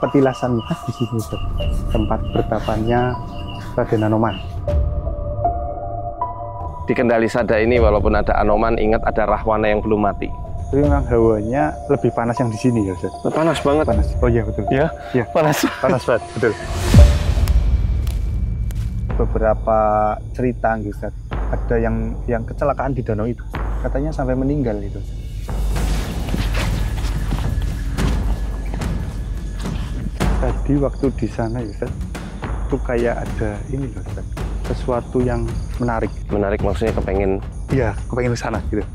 petilasan khas di sini, Ustaz. Tempat bertapannya Raden Anoman. Di Kendali Sada ini walaupun ada Anoman, ingat ada Rahwana yang belum mati. Tapi memang hawanya lebih panas yang di sini ya, Ustaz. Panas banget. Panas. Oh iya betul. Ya, Iya. panas. Panas banget, betul. Beberapa cerita gitu, Ustaz. Ada yang kecelakaan di danau itu. Katanya sampai meninggal itu, Ustaz. Tadi waktu di sana ya, Ustaz, itu kayak ada ini loh, Ustaz. Sesuatu yang menarik. Menarik maksudnya kepengen. Iya, kepengen ke sana gitu.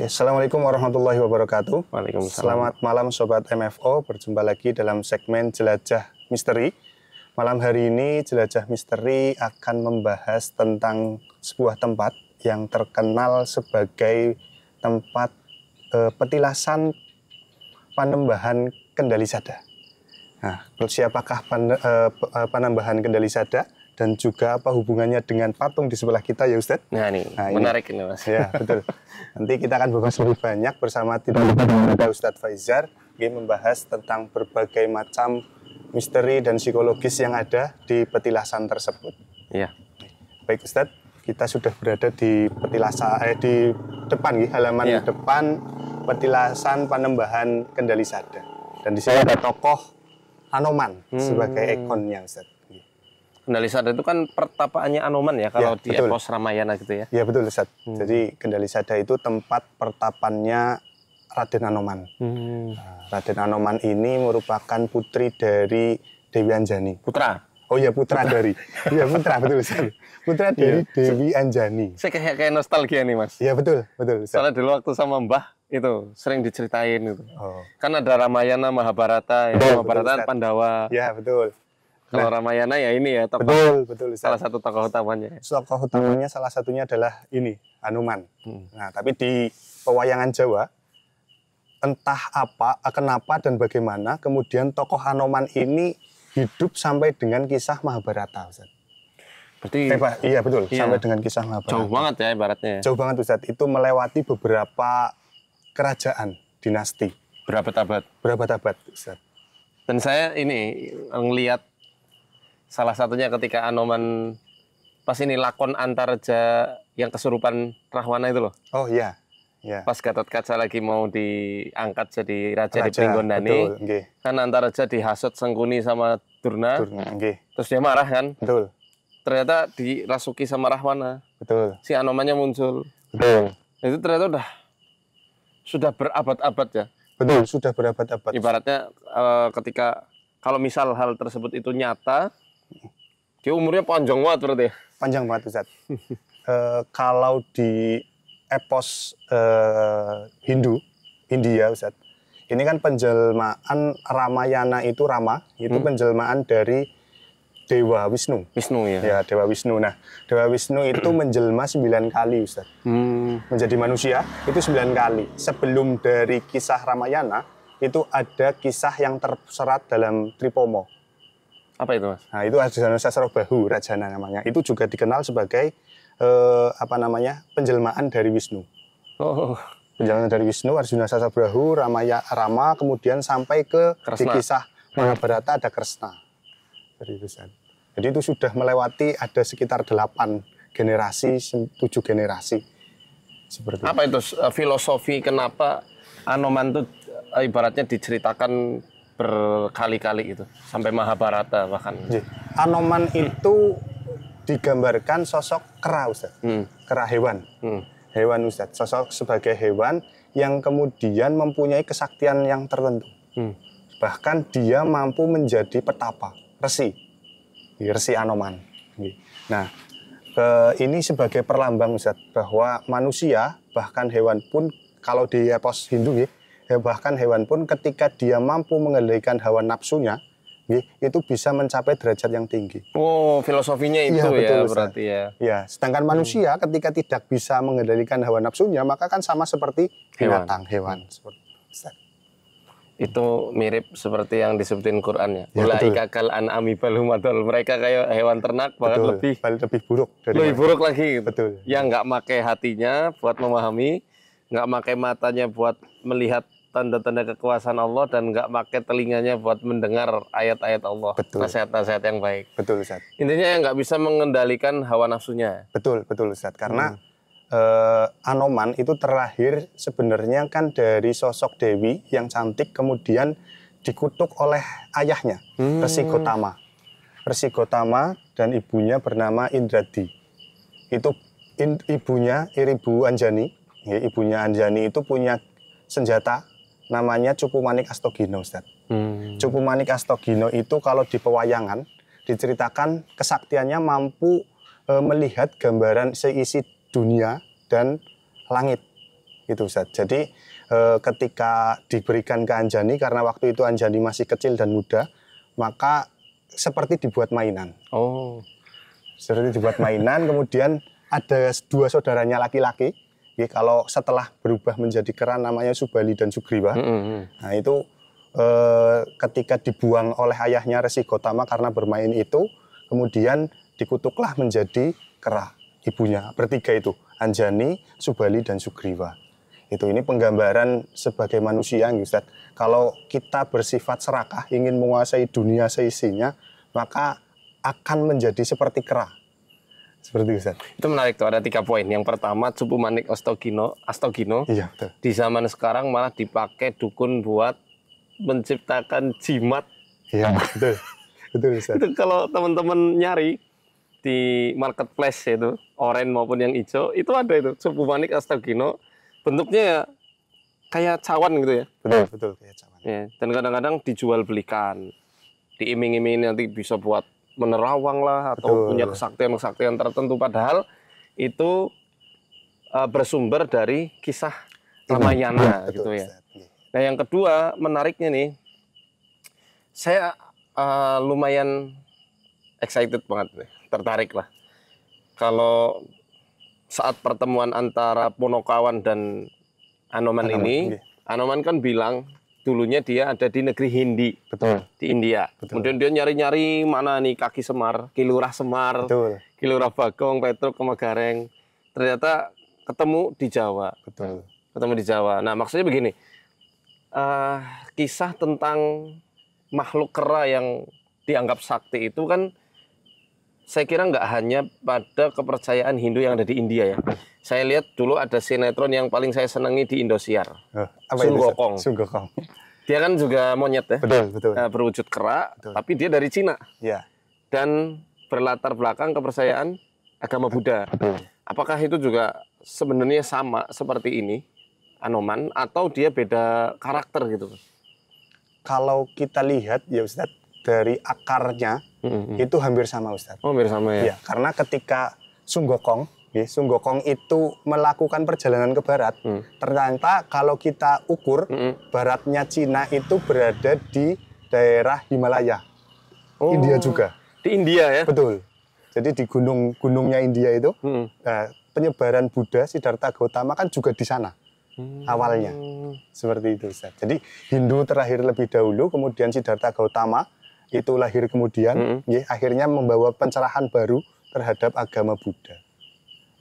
Assalamualaikum warahmatullahi wabarakatuh. Waalaikumsalam. Selamat malam Sobat MFO, berjumpa lagi dalam segmen Jelajah Misteri. Malam hari ini Jelajah Misteri akan membahas tentang sebuah tempat yang terkenal sebagai tempat petilasan Panembahan Kendali Sada. Nah, siapakah Panembahan Kendali Sada? Dan juga apa hubungannya dengan patung di sebelah kita ya Ustadz? Nah nih, menarik ini Mas. Ya betul. Nanti kita akan bahas lebih banyak bersama tidak lupa dengan Ustadz Faizar, membahas tentang berbagai macam misteri dan psikologis yang ada di petilasan tersebut. Iya. Baik Ustadz, kita sudah berada di petilasan di depan, halaman depan petilasan Panembahan Kendali Sada. Dan di sini ada tokoh Anoman sebagai ikonnya Ustadz. Kendali Sada itu kan pertapaannya Anoman ya kalau ya, di epos Ramayana gitu ya. Ya betul Ustaz. Jadi Kendali Sada itu tempat pertapannya Raden Anoman. Raden Anoman ini merupakan putri dari Dewi Anjani. Putra? Oh iya putra dari. Iya putra betul Ustaz. Putra dari Dewi Anjani. Saya kayak nostalgia nih Mas. Iya betul Ustaz. Soalnya dulu waktu sama Mbah itu sering diceritain itu. Oh. Kan ada Ramayana, Mahabharata, ya. Mahabharata Pandawa. Ya betul. Kalau Ramayana ya ini ya tokoh, betul salah satu tokoh utamanya. Tokoh utamanya salah satunya adalah ini Anoman. Nah, tapi di pewayangan Jawa entah apa, kenapa dan bagaimana kemudian tokoh Anoman ini hidup sampai dengan kisah Mahabharata, Ustaz. Berarti iya betul, sampai dengan kisah Mahabharata. Jauh banget ya ibaratnya. Jauh banget Ustaz, itu melewati beberapa kerajaan dinasti. Berabad-abad. Berabad-abad, Ustaz. Dan saya ini ngelihat salah satunya ketika Anoman pas ini lakon Antareja yang kesurupan Rahwana itu loh. Oh iya. Ya. Pas Gatotkaca lagi mau diangkat jadi raja di Pringgondani. Betul, kan Antareja dihasut Sengkuni sama Durna. Terus dia marah kan? Betul. Ternyata dirasuki sama Rahwana. Betul. Si Anomannya muncul. Betul. Itu ternyata sudah berabad-abad ya. Betul, sudah berabad-abad. Ibaratnya ketika kalau misal hal tersebut itu nyata, dia umurnya panjang banget berarti. Panjang banget Ustaz. Kalau di epos India Ustaz, ini kan penjelmaan Ramayana itu Rama, itu penjelmaan dari Dewa Wisnu. Wisnu ya. Ya, Dewa Wisnu. Nah, Dewa Wisnu itu menjelma 9 kali Ustaz. Menjadi manusia itu 9 kali. Sebelum dari kisah Ramayana, itu ada kisah yang terserat dalam Tripomo. Apa itu Mas? Nah, itu Arjuna Sasrabahu, Rajana namanya. Itu juga dikenal sebagai penjelmaan dari Wisnu. Oh. Penjelmaan dari Wisnu, Arjuna Sasrabahu, Rama, kemudian sampai ke di kisah Mahabharata ada Kresna. Jadi itu sudah melewati ada sekitar 8 generasi, 7 generasi. Seperti apa itu filosofi kenapa Anoman itu ibaratnya diceritakan berkali-kali gitu sampai Mahabharata bahkan. Anoman itu digambarkan sosok kera Ustaz. Kera hewan. Hewan Ustaz, sosok sebagai hewan yang kemudian mempunyai kesaktian yang tertentu. Bahkan dia mampu menjadi petapa, resi. Resi Anoman. Nah, ini sebagai perlambang Ustaz bahwa manusia bahkan hewan pun kalau di epos Hindu bahkan hewan pun ketika dia mampu mengendalikan hawa nafsunya, itu bisa mencapai derajat yang tinggi. Oh, filosofinya itu ya, betul, berarti ya. Ya, sedangkan manusia ketika tidak bisa mengendalikan hawa nafsunya, maka kan sama seperti binatang, hewan. Itu mirip seperti yang disebutin Quran ya. Ya, Ulaika kal an'ami bal hum adall. Mereka kayak hewan ternak, bahkan lebih buruk dari lebih buruk lagi gitu. Betul. Yang nggak pakai hatinya buat memahami, nggak pakai matanya buat melihat tanda-tanda kekuasaan Allah, dan nggak pakai telinganya buat mendengar ayat-ayat Allah, nasihat-nasihat yang baik. Betul, Ustaz. Intinya yang nggak bisa mengendalikan hawa nafsunya. Betul, Ustaz. Karena Anoman itu terlahir sebenarnya kan dari sosok Dewi yang cantik, kemudian dikutuk oleh ayahnya, Resi Gotama. Resi Gotama dan ibunya bernama Indradi. Itu ibunya, Ibu Anjani, ya, ibunya Anjani itu punya senjata namanya Cupu Manik Astagina, Ustaz. Cupu Manik Astagina itu kalau di pewayangan diceritakan kesaktiannya mampu melihat gambaran seisi dunia dan langit, itu Ustaz. Jadi ketika diberikan ke Anjani, karena waktu itu Anjani masih kecil dan muda, maka seperti dibuat mainan. Oh, seperti dibuat mainan. Kemudian ada dua saudaranya laki-laki. Ya, kalau setelah berubah menjadi kera namanya Subali dan Sugriwa. Nah itu ketika dibuang oleh ayahnya Resi Gotama karena bermain itu, kemudian dikutuklah menjadi kera. Ibunya bertiga itu, Anjani, Subali, dan Sugriwa. Ini penggambaran sebagai manusia, Ustaz. Kalau kita bersifat serakah, ingin menguasai dunia seisinya, maka akan menjadi seperti kera. Seperti itu, Ustaz. Itu menarik tuh, ada 3 poin. Yang pertama, Cupu Manik Astagina. Iya, betul. Di zaman sekarang malah dipakai dukun buat menciptakan jimat. Iya, betul. Betul, Ustaz. Itu kalau teman-teman nyari di marketplace itu, oranye maupun yang hijau, itu ada itu, Cupu Manik Astagina. Bentuknya ya kayak cawan gitu ya. Betul, kayak cawan. Ya, dan kadang-kadang dijual belikan. Diiming-iming nanti bisa buat menerawang lah, atau punya kesaktian-kesaktian tertentu. Padahal itu bersumber dari kisah Ramayana gitu ya. Nah, yang kedua menariknya nih, saya lumayan excited banget nih, tertarik lah. Kalau saat pertemuan antara Ponokawan dan Anoman ini, Anoman kan bilang dulunya dia ada di negeri Hindi, di India. Kemudian dia nyari-nyari mana nih kaki Semar, Kilurah Semar, Kilurah Bagong, Petruk, Kemegareng. Ternyata ketemu di Jawa. Ketemu di Jawa. Nah, maksudnya begini, kisah tentang makhluk kera yang dianggap sakti itu kan, saya kira nggak hanya pada kepercayaan Hindu yang ada di India ya. Saya lihat dulu ada sinetron yang paling saya senangi di Indosiar. Sun Gokong. Dia kan juga monyet ya. Betul. Berwujud kera, tapi dia dari Cina. Ya. Dan berlatar belakang kepercayaan agama Buddha. Apakah itu juga sebenarnya sama seperti ini, Anoman, atau dia beda karakter gitu? Kalau kita lihat ya Ustaz, dari akarnya itu hampir sama, Ustaz. Oh, hampir sama ya? Ya, karena ketika Sun Gokong itu melakukan perjalanan ke barat, ternyata kalau kita ukur, baratnya Cina itu berada di daerah Himalaya. India juga. Di India ya? Betul. Jadi di gunungnya India itu, penyebaran Buddha Siddhartha Gautama kan juga di sana. Awalnya. Seperti itu, Ustaz. Jadi Hindu terlahir lebih dahulu, kemudian Siddhartha Gautama itu lahir kemudian, akhirnya membawa pencerahan baru terhadap agama Buddha.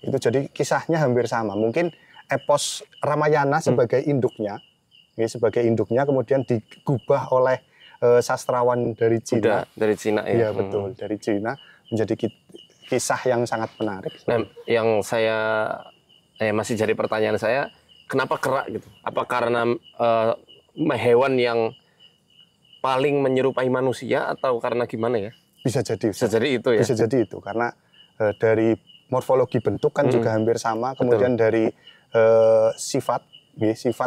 Itu jadi kisahnya hampir sama. Mungkin epos Ramayana sebagai induknya, kemudian digubah oleh sastrawan dari Cina. Dari Cina ya. Iya, betul, dari Cina, menjadi kisah yang sangat menarik. Nah, yang saya masih jadi pertanyaan saya, kenapa kera gitu? Apa karena hewan yang paling menyerupai manusia, atau karena gimana ya? Bisa jadi. Bisa jadi itu ya. Bisa jadi itu karena dari morfologi bentuk kan juga hampir sama. Kemudian dari sifat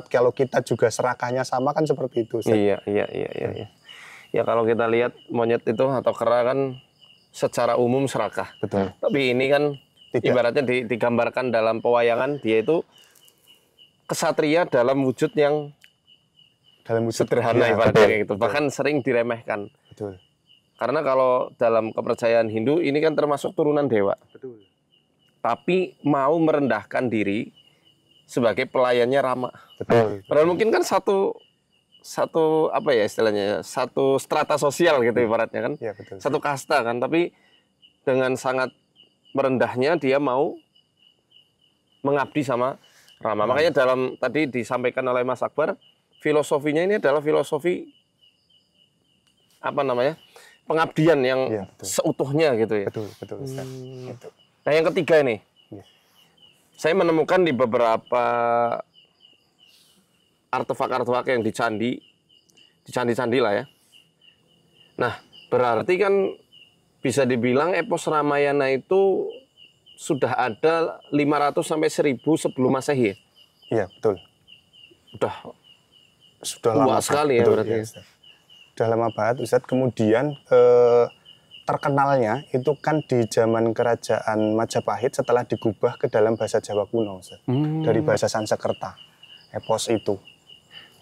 kalau kita juga serakahnya sama kan seperti itu. Iya. Ya kalau kita lihat monyet itu atau kera kan secara umum serakah. Betul. Tapi ini kan ibaratnya digambarkan dalam pewayangan, dia itu kesatria dalam wujud yang sederhana, ibaratnya gitu. Bahkan sering diremehkan. Betul. Karena kalau dalam kepercayaan Hindu ini kan termasuk turunan dewa. Betul. Tapi mau merendahkan diri sebagai pelayannya Rama. Betul. Padahal mungkin kan satu apa ya istilahnya, satu strata sosial gitu ibaratnya kan, Ya, betul. satu kasta kan, tapi dengan sangat merendahnya dia mau mengabdi sama Rama. Makanya dalam tadi disampaikan oleh Mas Akbar, filosofinya ini adalah filosofi apa namanya, pengabdian yang Ya, betul. seutuhnya gitu ya. Betul Ustaz. Itu. Nah yang ketiga ini, Ya. saya menemukan di beberapa artefak-artefak yang di candi lah ya. Nah, berarti kan bisa dibilang epos Ramayana itu sudah ada 500 sampai 1000 sebelum Masehi. Iya, betul. Sudah lama luas sekali ya betul, berarti. Ya, Ustaz. Sudah lama banget Ustaz. Kemudian terkenalnya itu kan di zaman kerajaan Majapahit setelah digubah ke dalam bahasa Jawa kuno Ustaz. Dari bahasa Sanskerta. Epos itu.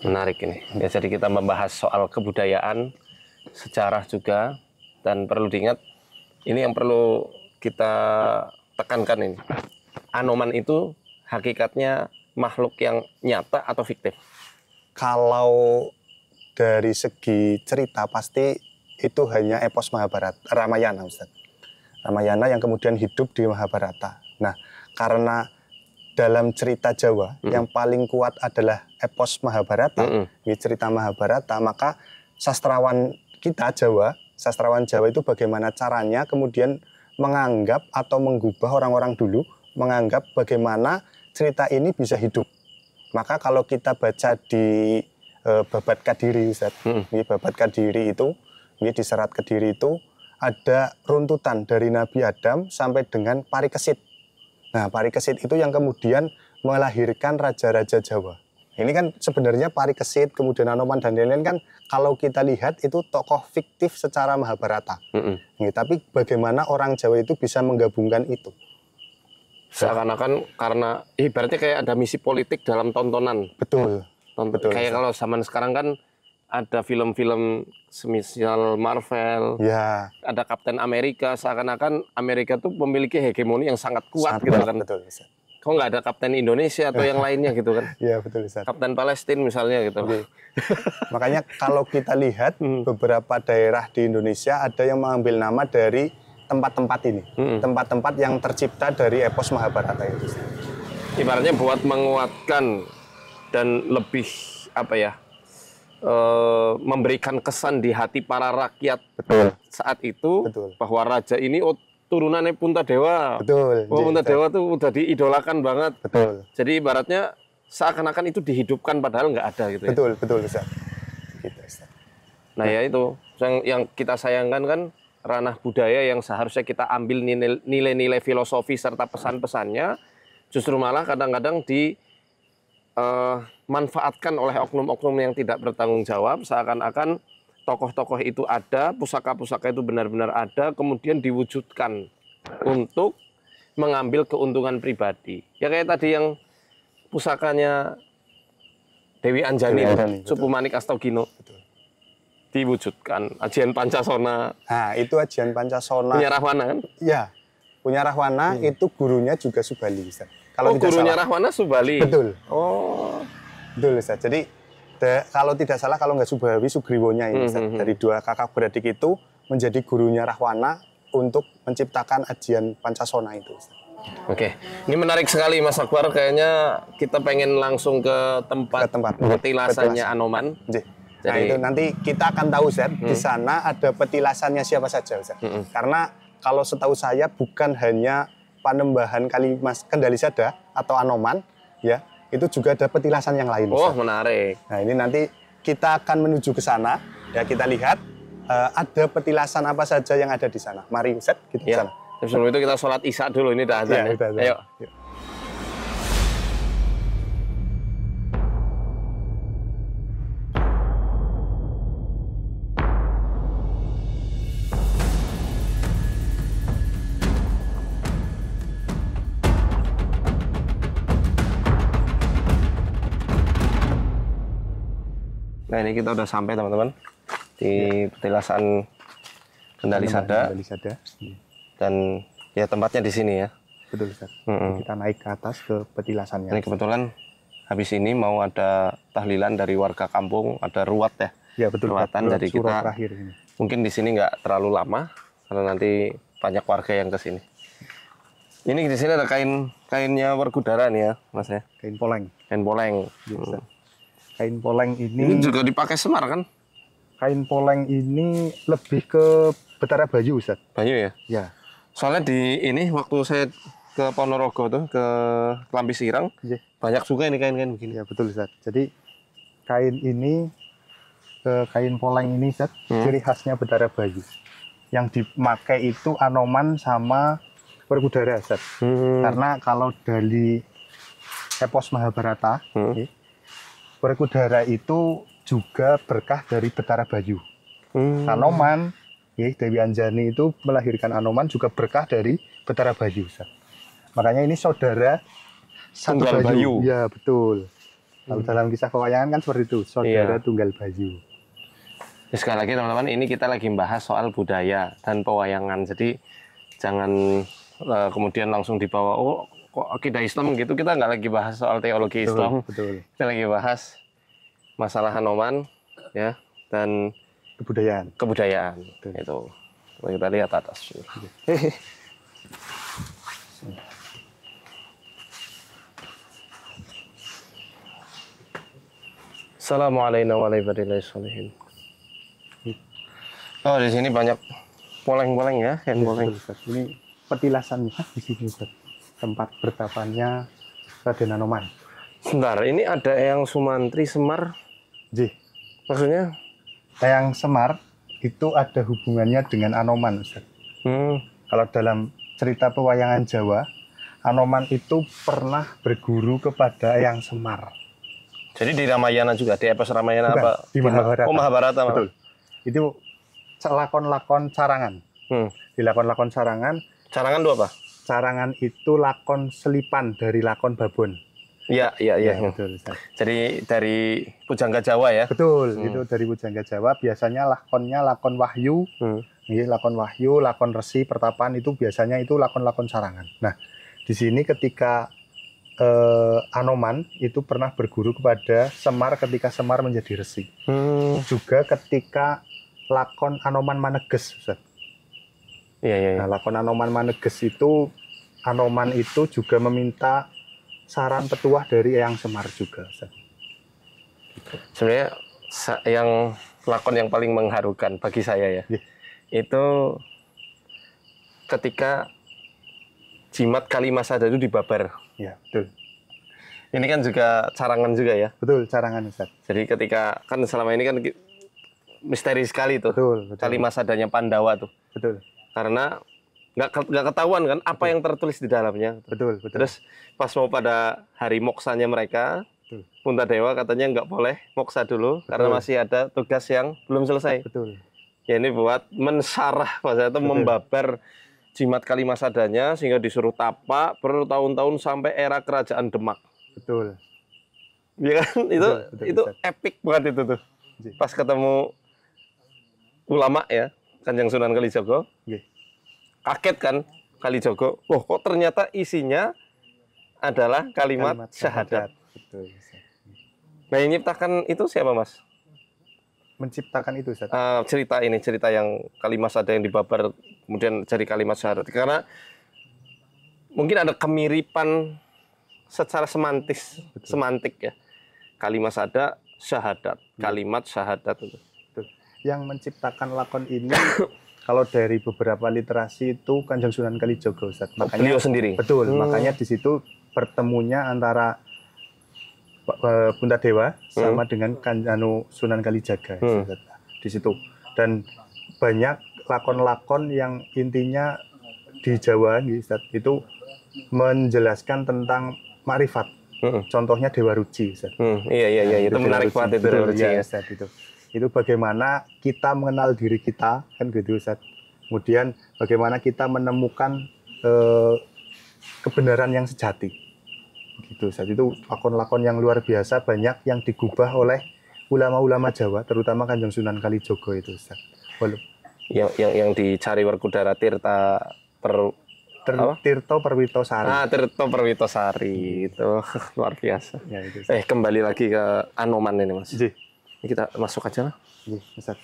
Menarik ini. Ya, jadi kita membahas soal kebudayaan, sejarah juga, dan perlu diingat ini yang perlu kita tekankan ini. Anoman itu hakikatnya makhluk yang nyata atau fiktif? Kalau dari segi cerita pasti itu hanya epos Mahabharata, Ramayana Ustaz. Ramayana yang kemudian hidup di Mahabharata. Nah, karena dalam cerita Jawa yang paling kuat adalah epos Mahabharata, cerita Mahabharata, maka sastrawan kita sastrawan Jawa itu bagaimana caranya kemudian menganggap atau menggubah orang-orang dulu, menganggap bagaimana cerita ini bisa hidup. Maka kalau kita baca di Babad Kadiri, Ustaz, Babad Kadiri itu, di Serat Kediri itu ada runtutan dari Nabi Adam sampai dengan Parikesit. Nah, Parikesit itu yang kemudian melahirkan raja-raja Jawa. Ini kan sebenarnya Parikesit, kemudian Anoman dan lain-lain kan kalau kita lihat itu tokoh fiktif secara Mahabharata. Tapi bagaimana orang Jawa itu bisa menggabungkan itu? Seakan-akan karena ibaratnya kayak ada misi politik dalam tontonan. Betul. Betul. Kayak kalau zaman sekarang kan ada film-film semisal Marvel, ya, ada Kapten Amerika, seakan-akan Amerika tuh memiliki hegemoni yang sangat kuat sangat gitu kuat, kan. Betul, Ustaz. Kok nggak ada Kapten Indonesia atau yang lainnya gitu kan? Iya, betul, Ustaz. Kapten Palestina misalnya gitu. Makanya kalau kita lihat beberapa daerah di Indonesia ada yang mengambil nama dari tempat-tempat ini, tempat-tempat yang tercipta dari epos Mahabharata itu. Ibaratnya buat menguatkan dan lebih apa ya, memberikan kesan di hati para rakyat saat itu. Betul. Bahwa raja ini turunannya Puntadewa. Betul. Puntadewa tuh udah diidolakan banget. Betul. Jadi ibaratnya seakan-akan itu dihidupkan padahal nggak ada gitu ya. Betul Ustaz. Gitu, Ustaz. Nah ya itu yang kita sayangkan kan ranah budaya yang seharusnya kita ambil nilai-nilai filosofi serta pesan-pesannya, justru malah kadang-kadang manfaatkan oleh oknum-oknum yang tidak bertanggung jawab, seakan-akan tokoh-tokoh itu ada, pusaka-pusaka itu benar-benar ada, kemudian diwujudkan untuk mengambil keuntungan pribadi. Ya kayak tadi yang pusakanya Dewi Anjani, Supu Manik Astagino, diwujudkan. Ajian Pancasona. Nah, itu Ajian Pancasona. Punya Rahwana kan? Iya, punya Rahwana, itu gurunya juga Subali, Ustaz. Kalau gurunya salah. Rahwana Subali? Betul. Oh. Betul, Ustaz. Jadi, kalau tidak salah, kalau nggak Subawi, Sugriwonya ini, Ustaz. Dari dua kakak beradik itu menjadi gurunya Rahwana untuk menciptakan Ajian Pancasona itu, Ustaz. Oke, ini menarik sekali Mas Akbar. Kayaknya kita pengen langsung ke tempat petilasannya Anoman. Nah itu nanti kita akan tahu, Ustaz, di sana ada petilasannya siapa saja, Ustaz. Karena kalau setahu saya bukan hanya Panembahan Kalimas Kendali Sada atau Anoman, ya, itu juga ada petilasan yang lain, Ustaz. Oh, menarik. Nah ini nanti kita akan menuju ke sana, ya kita lihat ada petilasan apa saja yang ada di sana. Mari, Ustaz, kita ke sana. Sebelum itu kita sholat Isya dulu, ini dah azan ya. Ayo. Nah ini kita udah sampai teman-teman di petilasan Kendali Sada. Dan ya tempatnya di sini ya. Betul, Ustaz. Kita naik ke atas ke petilasannya. Ini kebetulan habis ini mau ada tahlilan dari warga kampung, ada ruat ya. Ya betul. Ruatan dari kita. Terakhir ini. Mungkin di sini nggak terlalu lama karena nanti banyak warga yang ke sini. Ini di sini ada kainnya Werkudara nih ya, Mas ya. Kain poleng. Kain poleng. Biasa. Kain poleng Ini juga dipakai Semar kan? Kain poleng ini lebih ke Betara Bayu, Ustaz. Bayu ya? Ya. Soalnya di ini waktu saya ke Ponorogo tuh, ke Klambi Sirang, banyak juga ini kain-kain begini. Ya betul, Ustaz. Jadi kain ini, kain poleng ini, Ustaz, ciri khasnya Betara Bayu. Yang dipakai itu Anoman sama Werkudara, Ustaz. Karena kalau dari epos Mahabharata, Werkudara itu juga berkah dari Betara Bayu. Anoman, Dewi Anjani itu melahirkan Anoman juga berkah dari Betara Bayu, Ustaz. Makanya ini saudara satu Tunggal Bayu. Ya betul. Kalau dalam kisah pewayangan kan seperti itu, saudara tunggal Bayu. Sekali lagi teman-teman, ini kita lagi membahas soal budaya dan pewayangan. Jadi jangan kemudian langsung dibawa, oh kok akidah Islam gitu. Kita nggak lagi bahas soal teologi Islam. Betul. Kita lagi bahas masalah Anoman ya dan kebudayaan. Itu. Kita lihat atas. Assalamualaikum warahmatullahi wabarakatuh. Oh, di sini banyak poleng-poleng ya, kain poleng. Ini petilasannya di sini, Ustaz. Tempat bertapannya Raden Anoman. Sebentar, ini ada Eyang Sumantri Semar. Maksudnya? Eyang Semar itu ada hubungannya dengan Anoman, Ustaz. Kalau dalam cerita pewayangan Jawa, Anoman itu pernah berguru kepada Eyang Semar. Jadi di Ramayana juga, di epos Ramayana. Bukan, apa? Di Mahabharata. Oh, Mahabharata. Betul. Itu lakon-lakon carangan. Di lakon-lakon carangan. Carangan itu apa? Carangan itu lakon selipan dari lakon Babon. Iya. Betul, Ustaz. Jadi dari Pujangga Jawa ya? Betul, itu dari Pujangga Jawa. Biasanya lakonnya lakon wahyu, lakon wahyu, lakon resi, pertapaan itu biasanya itu lakon-lakon carangan. Nah, di sini ketika Anoman itu pernah berguru kepada Semar ketika Semar menjadi resi. Juga ketika lakon Anoman Maneges, Ustaz. Iya. Nah, lakon Anoman Maneges itu Anoman itu juga meminta saran petuah dari Eyang Semar juga, Ustaz. Sebenarnya yang lakon yang paling mengharukan bagi saya ya, itu ketika jimat Kalimasada itu dibabar. Ya, betul. Ini kan juga carangan juga ya? Betul, carangan, Ustaz. Jadi ketika, kan selama ini kan misteri sekali tuh. Betul. Kalimasadanya Pandawa tuh. Betul. Karena nggak ketahuan kan apa yang tertulis di dalamnya. Betul. Terus pas mau pada hari moksanya mereka, Puntadewa katanya nggak boleh moksa dulu karena masih ada tugas yang belum selesai. Betul. Ya ini buat mensarah, maksudnya itu membabar jimat Kalimasadanya sehingga disuruh tapak bertahun-tahun sampai era kerajaan Demak. Betul. Ya kan itu epic banget itu tuh. Pas ketemu ulama ya, Kanjeng Sunan Kalijaga. Kaget kan Kalijaga. Wah, kok ternyata isinya adalah kalimat syahadat. Betul. Nah, yang menciptakan itu siapa, Mas? Menciptakan itu, Ustaz. Cerita yang kalimat ada yang dibabar kemudian jadi kalimat syahadat. Karena mungkin ada kemiripan secara semantik ya. Kalimat ada syahadat, kalimat syahadat itu. Yang menciptakan lakon ini kalau dari beberapa literasi itu Kanjeng Sunan Kalijaga, Ustaz. Makanya beliau sendiri. Betul, makanya di situ pertemunya antara Puntadewa sama dengan Sunan Kalijaga di situ. Dan banyak lakon-lakon yang intinya di Jawa Ustaz, itu menjelaskan tentang makrifat. Contohnya Dewa Ruci, Ustaz. Iya, itu menarik banget itu Dewa Ruci ya. Ustaz, itu bagaimana kita mengenal diri kita, kan gitu, Ustaz. Kemudian bagaimana kita menemukan kebenaran yang sejati. Gitu, Ustaz. Itu lakon-lakon yang luar biasa, banyak yang digubah oleh ulama-ulama Jawa, terutama Kanjeng Sunan Kalijaga itu, Ustaz. Yang dicari Werkudara Tirta Tirto Perwitosari. Tirto Perwitosari itu luar biasa. Ya, itu, kembali lagi ke Anoman ini, Mas. Ji. Ini kita masuk aja lah. Ustaz.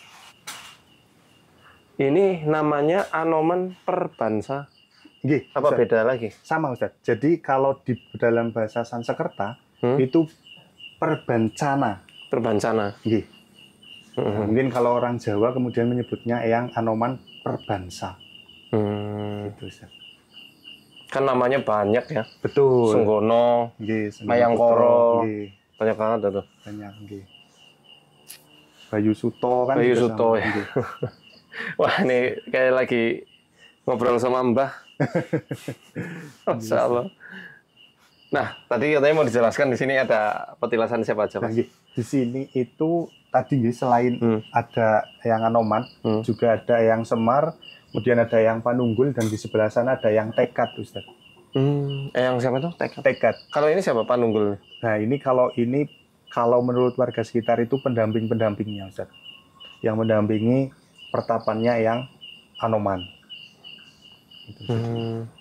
Ini namanya Anoman Perbansa. Apa Ustaz. beda lagi? Sama, Ustaz. Jadi kalau di dalam bahasa Sanskerta itu Perbancana. Perbancana. Nah, mungkin kalau orang Jawa kemudian menyebutnya Eyang Anoman Perbansa. Gitu, Ustaz. Kan namanya banyak ya. Betul. Sunggono, Mayangkara. Banyak banget itu. Banyak, Bayu Suto kan. Bayu Suto ya. Wah, ini kayak lagi ngobrol sama Mbah. Masya Allah. Nah, tadi katanya mau dijelaskan di sini ada petilasan siapa aja, Mas? Di sini itu tadi selain ada Eyang Anoman, juga ada Eyang Semar, kemudian ada Eyang Panunggul, dan di sebelah sana ada Eyang Tekad, Ustaz. Eyang siapa itu? Tekad. Kalau ini siapa Panunggul? Nah, kalau menurut warga sekitar itu pendamping-pendampingnya, Ustaz. Yang mendampingi pertapannya Eyang Anoman.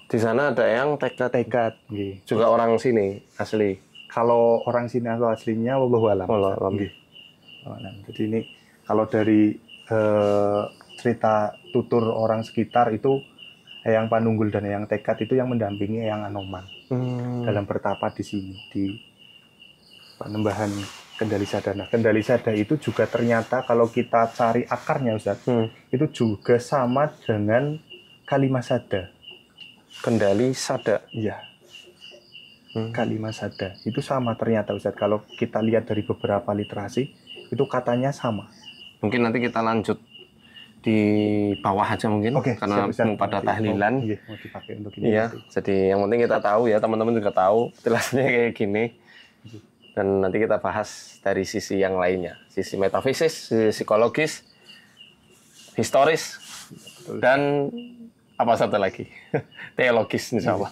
Di sana ada Eyang Tekad. Juga orang sini asli. Kalau orang sini atau aslinya wallahu alam. Jadi ini kalau dari cerita tutur orang sekitar itu Eyang Panunggul dan Eyang Tekad itu yang mendampingi Eyang Anoman dalam bertapa di sini di Panembahan Kendali Sadana. Kendali Sada itu juga ternyata kalau kita cari akarnya, Ustaz, itu juga sama dengan Kalimasada. Kendali Sada. Iya. Kalimasada. Itu sama ternyata, Ustaz. Kalau kita lihat dari beberapa literasi, itu katanya sama. Mungkin nanti kita lanjut di bawah aja mungkin. Karena mau pada tahlilan. Mau dipakai untuk ini. Iya, jadi yang penting kita tahu ya, teman-teman juga tahu petilasannya kayak gini. Dan nanti kita bahas dari sisi yang lainnya. Sisi metafisis, sisi psikologis, historis, dan apa satu lagi? Teologis, insya Allah.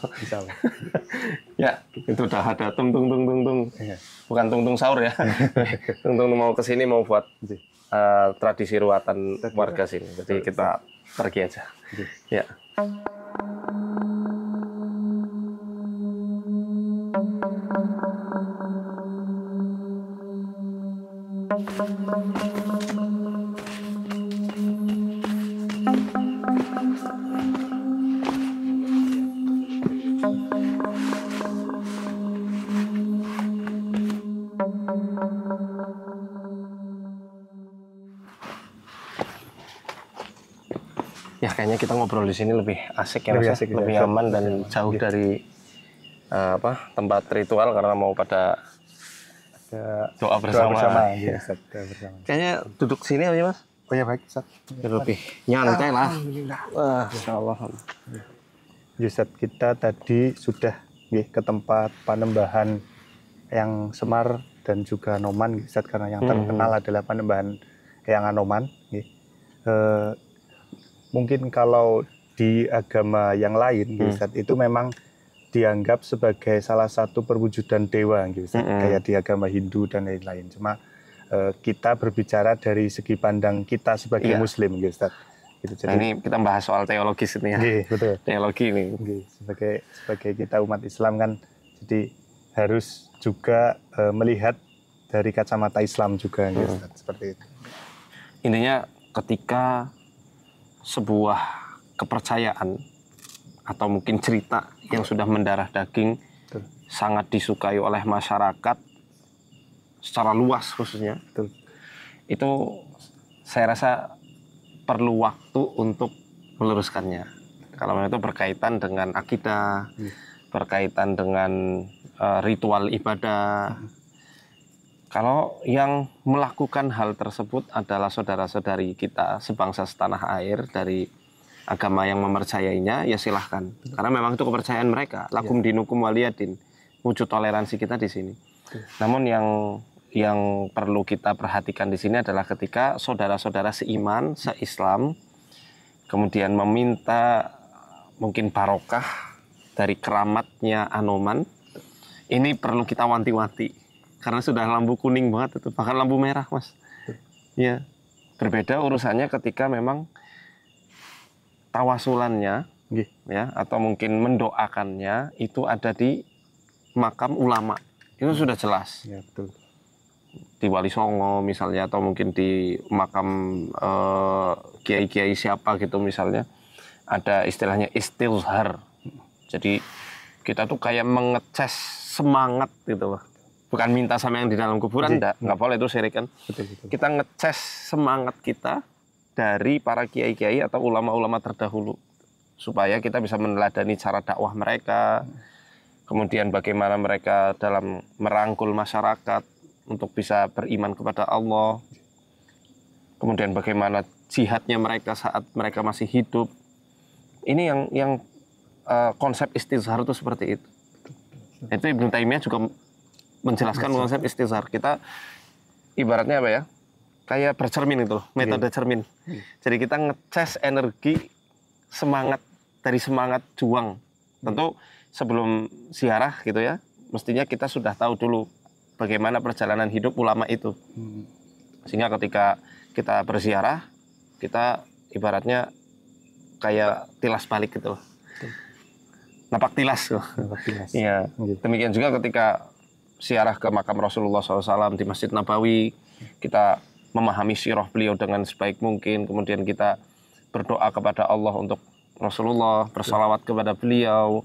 Ya, itu udah ada tung. Bukan tung sahur ya. Tung mau ke sini mau buat tradisi ruatan warga sini. Jadi kita pergi aja. Ya. Ya, kayaknya kita ngobrol di sini lebih asik ya, lebih aman dan jauh dari tempat ritual karena mau pada doa bersama. Ya. Kayaknya duduk sini aja, Mas. Oh ya, baik, Ustaz. Lebih nyantai lah. Wah, insyaallah. Ustaz, kita tadi sudah ke tempat Panembahan Eyang Semar dan juga Anoman, Ustaz, karena yang terkenal adalah Panembahan Eyang Anoman. Mungkin kalau di agama yang lain, Ustaz, itu memang dianggap sebagai salah satu perwujudan dewa, Ustaz, kayak di agama Hindu dan lain-lain. Cuma kita berbicara dari segi pandang kita sebagai Muslim, Ustaz. Gitu. Jadi, ini kita bahas soal teologis ini ya. Betul. Teologi ini. Sebagai kita umat Islam kan, jadi harus juga melihat dari kacamata Islam juga, Ustaz, seperti itu. Intinya ketika sebuah kepercayaan atau mungkin cerita yang sudah mendarah daging sangat disukai oleh masyarakat secara luas khususnya, itu saya rasa perlu waktu untuk meluruskannya. Kalau memang itu berkaitan dengan akidah, berkaitan dengan ritual ibadah. Kalau yang melakukan hal tersebut adalah saudara-saudari kita sebangsa setanah air dari agama yang mempercayainya, ya silahkan. Karena memang itu kepercayaan mereka. Lakum dinukum waliyadin. Wujud toleransi kita di sini. Namun yang perlu kita perhatikan di sini adalah ketika saudara-saudara seiman, seislam, kemudian meminta mungkin barokah dari keramatnya Anoman, ini perlu kita wanti-wanti. Karena sudah lampu kuning banget itu, bahkan lampu merah, Mas. Ya, berbeda urusannya ketika memang tawasulannya ya, atau mungkin mendoakannya itu ada di makam ulama. Itu sudah jelas. Ya, betul. Di Wali Songo misalnya, atau mungkin di makam kiai-kiai siapa gitu misalnya, ada istilahnya istilzar. Jadi kita tuh kayak mengecas semangat gitu, bukan minta sama yang di dalam kuburan, nggak boleh, itu syirik kan. Betul, betul. Kita ngecas semangat kita dari para kiai-kiai atau ulama-ulama terdahulu, supaya kita bisa meneladani cara dakwah mereka, kemudian bagaimana mereka dalam merangkul masyarakat untuk bisa beriman kepada Allah, kemudian bagaimana jihadnya mereka saat mereka masih hidup. Ini yang konsep istizhar itu seperti itu. Itu Ibnu Taimiyah juga menjelaskan konsep istizhar. Kita ibaratnya apa ya? Kayak bercermin itu, metode cermin. Jadi kita ngecas energi semangat, dari semangat juang. Tentu sebelum ziarah gitu ya, mestinya kita sudah tahu dulu bagaimana perjalanan hidup ulama itu. Sehingga ketika kita berziarah, kita ibaratnya kayak tilas balik gitu. Napak tilas. Iya. Demikian juga ketika ziarah ke makam Rasulullah SAW di Masjid Nabawi, kita memahami sirah beliau dengan sebaik mungkin, kemudian kita berdoa kepada Allah untuk Rasulullah, bersalawat kepada beliau.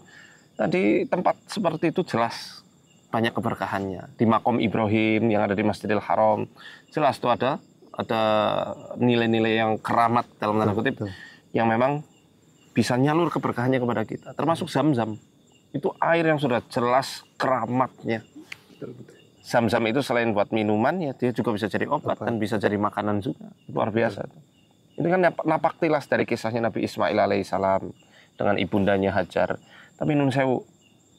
Nah, di tempat seperti itu jelas banyak keberkahannya. Di makom Ibrahim yang ada di Masjidil Haram, jelas tuh ada nilai-nilai yang keramat dalam tanda kutip, yang memang bisa nyalur keberkahannya kepada kita. Termasuk Zam-Zam, itu air yang sudah jelas keramatnya. Zam-Zam itu selain buat minuman, ya dia juga bisa jadi obat dan bisa jadi makanan juga. Luar biasa. Itu kan napak tilas dari kisahnya Nabi Ismail alaihissalam dengan ibundanya Hajar. Tapi nun sewu,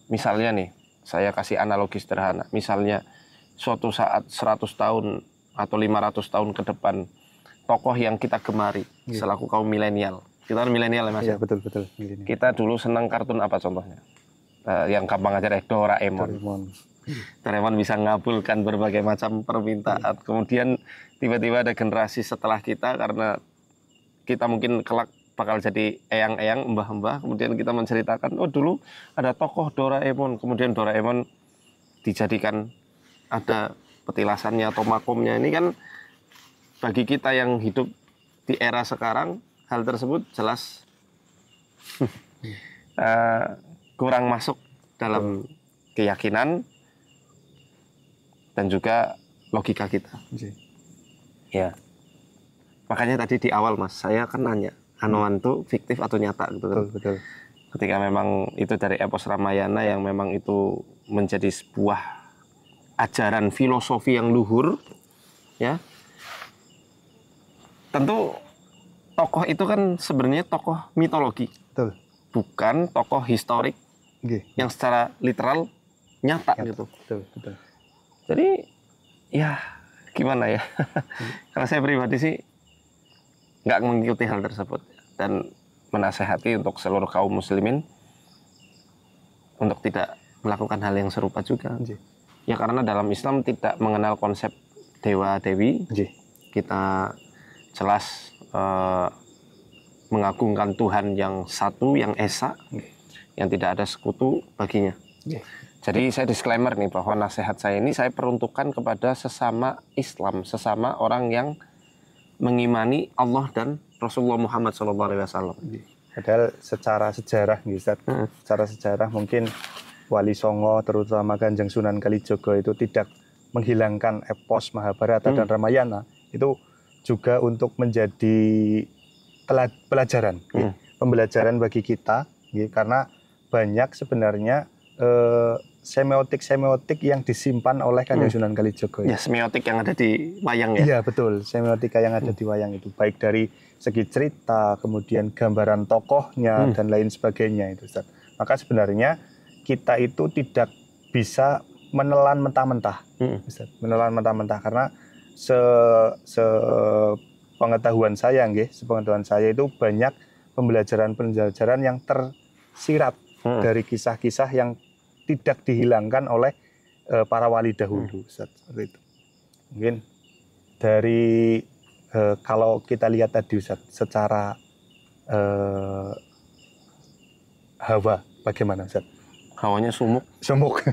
misalnya nih, saya kasih analogi sederhana. Misalnya suatu saat 100 tahun atau 500 tahun ke depan, tokoh yang kita gemari selaku kaum milenial. Kita kan milenial ya Mas? Iya, betul. Kita dulu senang kartun apa contohnya? Yang gampang aja deh, Doraemon. Doraemon bisa ngabulkan berbagai macam permintaan. Kemudian tiba-tiba ada generasi setelah kita, karena kita mungkin kelak bakal jadi eyang-eyang, mbah-mbah, kemudian kita menceritakan, oh dulu ada tokoh Doraemon, kemudian Doraemon dijadikan ada petilasannya atau makomnya. Ini kan bagi kita yang hidup di era sekarang, hal tersebut jelas kurang masuk dalam keyakinan dan juga logika kita. Ya. Makanya tadi di awal Mas, saya kan nanya, Anoman itu fiktif atau nyata gitu kan? Betul. Ketika memang itu dari epos Ramayana yang memang itu menjadi sebuah ajaran filosofi yang luhur, ya. Tentu tokoh itu kan sebenarnya tokoh mitologi. Betul. Bukan tokoh historik yang secara literal nyata gitu. Betul. Jadi ya gimana ya? Kalau saya pribadi sih nggak mengikuti hal tersebut dan menasehati untuk seluruh kaum muslimin untuk tidak melakukan hal yang serupa juga. Ya karena dalam Islam tidak mengenal konsep dewa dewi. Kita jelas mengagungkan Tuhan yang satu, yang esa, yang tidak ada sekutu baginya. Jadi saya disclaimer nih bahwa nasihat saya ini saya peruntukkan kepada sesama Islam, sesama orang yang mengimani Allah dan Rasulullah Muhammad SAW. Padahal secara sejarah, Ustaz, secara sejarah mungkin Wali Songo, terutama Kanjeng Sunan Kalijogo itu tidak menghilangkan epos Mahabharata dan Ramayana. Itu juga untuk menjadi pelajaran, pembelajaran bagi kita, karena banyak sebenarnya semiotik yang disimpan oleh Kanjeng Sunan Kalijogo. Ya, semiotik yang ada di wayang ya. Iya, betul. Semiotika yang ada di wayang itu, baik dari segi cerita, kemudian gambaran tokohnya dan lain sebagainya itu, Ustaz. Maka sebenarnya kita itu tidak bisa menelan mentah-mentah, Ustaz. Menelan mentah-mentah karena sepengetahuan saya itu banyak pembelajaran yang tersirat dari kisah-kisah yang tidak dihilangkan oleh para wali dahulu, Ustaz. Seperti itu. Mungkin dari kalau kita lihat tadi, Ustaz, secara hawa bagaimana Ustaz? Hawanya sumuk. Sumuk.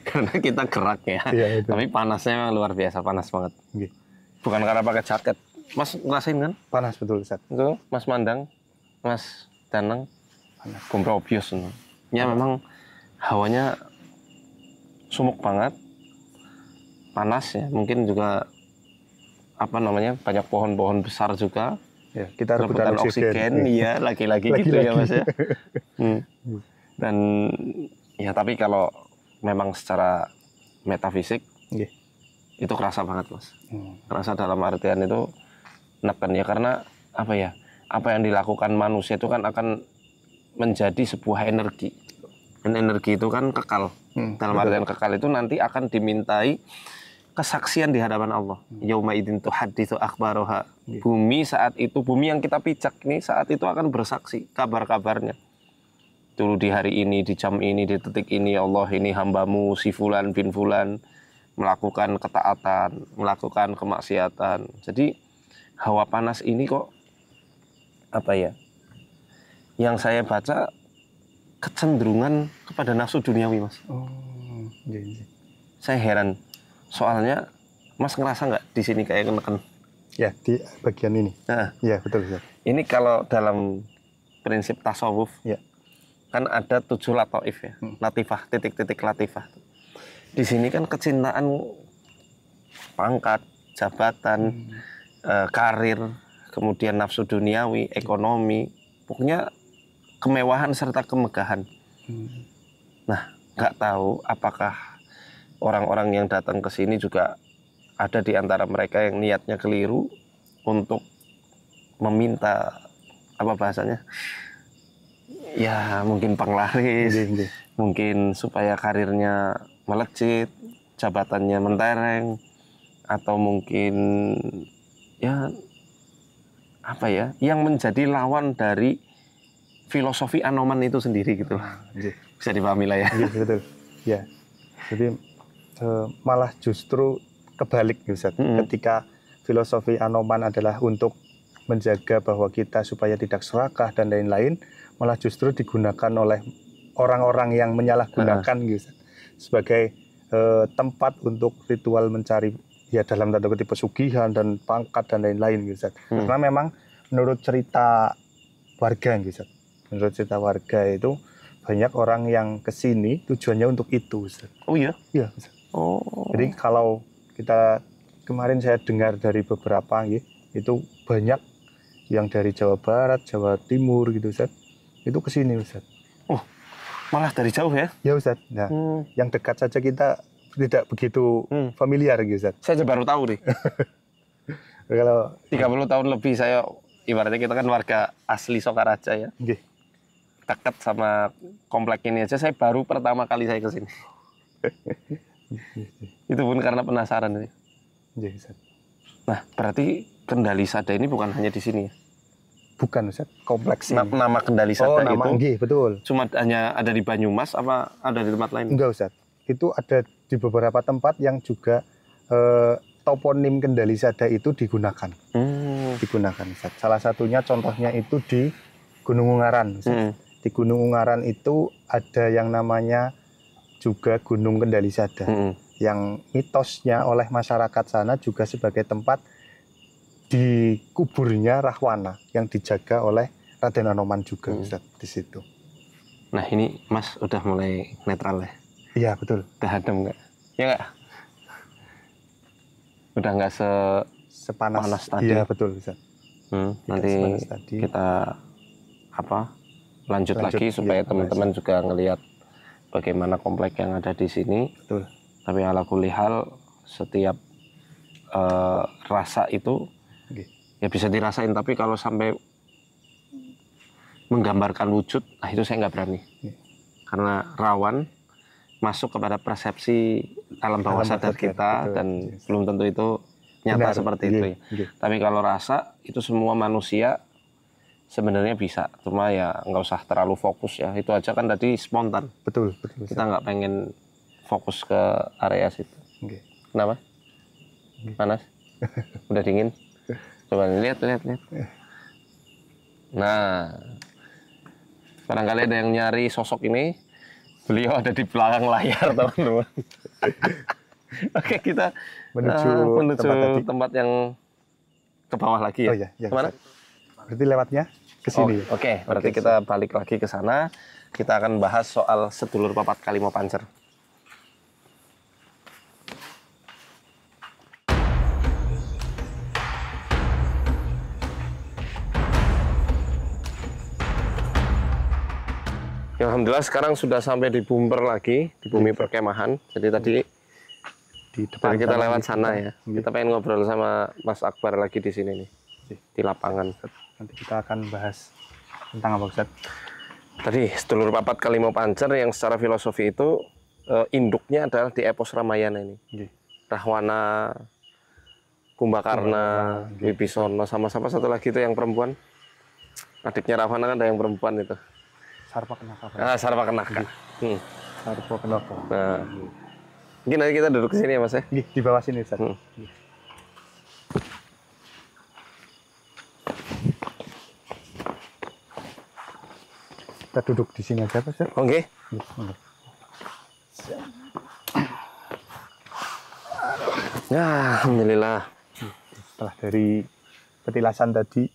Karena kita gerak ya. Iya, itu. Tapi panasnya memang luar biasa, panas banget. Nggih. Bukan karena pakai jaket. Mas ngerasain kan? Panas betul Ustaz. Itu Mas Mandang, Mas Danang, Panas. Kumprobius. Ya memang hawanya sumuk banget. Panas ya. Mungkin juga apa namanya? Banyak pohon-pohon besar juga. Ya, kita rebutan oksigen. Iya, lagi-lagi gitu ya Mas ya. Dan ya tapi kalau memang secara metafisik Nggih. itu kerasa banget Mas. Kerasa dalam artian itu neken ya, karena apa ya? Apa yang dilakukan manusia itu kan akan menjadi sebuah energi. Dan energi itu kan kekal. Dalam artian kekal itu nanti akan dimintai kesaksian di hadapan Allah. Yauma idzin tuhadditsu akhbaroha. Bumi saat itu, bumi yang kita pijak ini saat itu akan bersaksi kabar-kabarnya. Dulu di hari ini, di jam ini, di detik ini, ya Allah ini hambamu si fulan bin fulan melakukan ketaatan, melakukan kemaksiatan. Jadi hawa panas ini kok apa ya? Yang saya baca kecenderungan kepada nafsu duniawi Mas. Oh, iya. Saya heran. Soalnya Mas ngerasa nggak di sini kayak neken? Ya, di bagian ini. Nah, Ya, betul Ustaz. ini kalau dalam prinsip tasawuf, Ya. kan ada 7 lataif ya, latifah, titik-titik latifah. Di sini kan kecintaan pangkat, jabatan, karir, kemudian nafsu duniawi, ekonomi, pokoknya kemewahan serta kemegahan. Nah, nggak tahu apakah orang-orang yang datang ke sini juga ada di antara mereka yang niatnya keliru untuk meminta apa bahasanya? Ya mungkin penglaris, mungkin supaya karirnya melejit, jabatannya mentereng, atau mungkin ya apa ya, yang menjadi lawan dari filosofi Anoman itu sendiri gitu. Bisa dipahami lah ya. Betul. Ya. Jadi malah justru kebalik Ustaz. Ketika filosofi Anoman adalah untuk menjaga bahwa kita supaya tidak serakah dan lain-lain, malah justru digunakan oleh orang-orang yang menyalahgunakan gitu sebagai tempat untuk ritual mencari ya dalam tanda kutip pesugihan dan pangkat dan lain-lain gitu. Karena memang menurut cerita warga gitu. Menurut cerita warga itu banyak orang yang kesini tujuannya untuk itu Ustaz. Oh iya? Iya Ustaz. Oh. Jadi kalau kita kemarin saya dengar dari beberapa itu banyak yang dari Jawa Barat, Jawa Timur gitu Ustaz. Itu ke sini Ustaz. Oh, malah dari jauh ya? Ya Ustaz. Nah, yang dekat saja kita tidak begitu familiar gitu Ustaz. Saya baru tahu nih. Kalau 30 tahun lebih saya, ibaratnya kita kan warga asli Sokaraja ya. Nggih. Dekat sama komplek ini aja, saya baru pertama kali saya ke sini. Itu pun karena penasaran nih. Nggih Ustaz. Nah, berarti Kendali Sada ini bukan hanya di sini ya? Bukan Ustaz, kompleks ini. Nama Kendali Sada nama, itu nggih, betul. Cuma hanya ada di Banyumas apa ada di tempat lain? Enggak Ustaz. Itu ada di beberapa tempat yang juga toponim Kendali Sada itu digunakan. Digunakan Ustaz. Salah satunya contohnya itu di Gunung Ungaran Ustaz. Di Gunung Ungaran itu ada yang namanya juga Gunung Kendali Sada. Yang mitosnya oleh masyarakat sana juga sebagai tempat dikuburnya Rahwana yang dijaga oleh Raden Anoman juga Ustaz di situ. Nah ini Mas udah mulai netral ya? Iya betul. Udah adem nggak? Ya nggak? Udah nggak sepanas tadi? Iya betul Ustaz. Nanti kita lanjut lagi supaya teman-teman juga ngelihat bagaimana komplek yang ada di sini. Betul. Tapi ala kulli hal setiap rasa itu ya bisa dirasain, tapi kalau sampai menggambarkan wujud, itu saya nggak berani. Karena rawan masuk kepada persepsi alam bawah sadar kita, betul. Dan belum tentu itu nyata seperti itu ya. Tapi kalau rasa itu semua manusia sebenarnya bisa, cuma ya nggak usah terlalu fokus ya. Itu aja kan tadi spontan. Betul. Kita nggak pengen fokus ke area situ. Kenapa? Panas? Udah dingin? Coba lihat. Nah, Barangkali ada yang nyari sosok ini, beliau ada di belakang layar, teman-teman. Oke, kita menuju tempat yang ke bawah lagi ya. Oh iya, ya, kemana? Berarti lewatnya ke sini. Oke, berarti kita balik lagi ke sana. Kita akan bahas soal sedulur papat Kalimo Pancer. Ya, alhamdulillah sekarang sudah sampai di Bumper lagi, di bumi perkemahan. Jadi tadi di depan kita lewat sana ya. Kita pengen ngobrol sama Mas Akbar lagi di sini nih, di lapangan. Nanti kita akan bahas tentang apa, Ustaz? Tadi sedulur papat Kalimo Pancer yang secara filosofi itu induknya adalah di epos Ramayana ini. Rahwana, Kumbakarna, Wibisono, sama-sama satu lagi itu yang perempuan. Adiknya Rahwana kan ada yang perempuan itu. Sarpakenaka. Sarpakenaka. Sarpakenaka. Nah, mungkin nanti kita duduk ke sini ya Mas ya. Di bawah sini, Ustaz. Kita duduk di sini aja, Ustaz. Oke. Ya, alhamdulillah. Setelah dari petilasan tadi.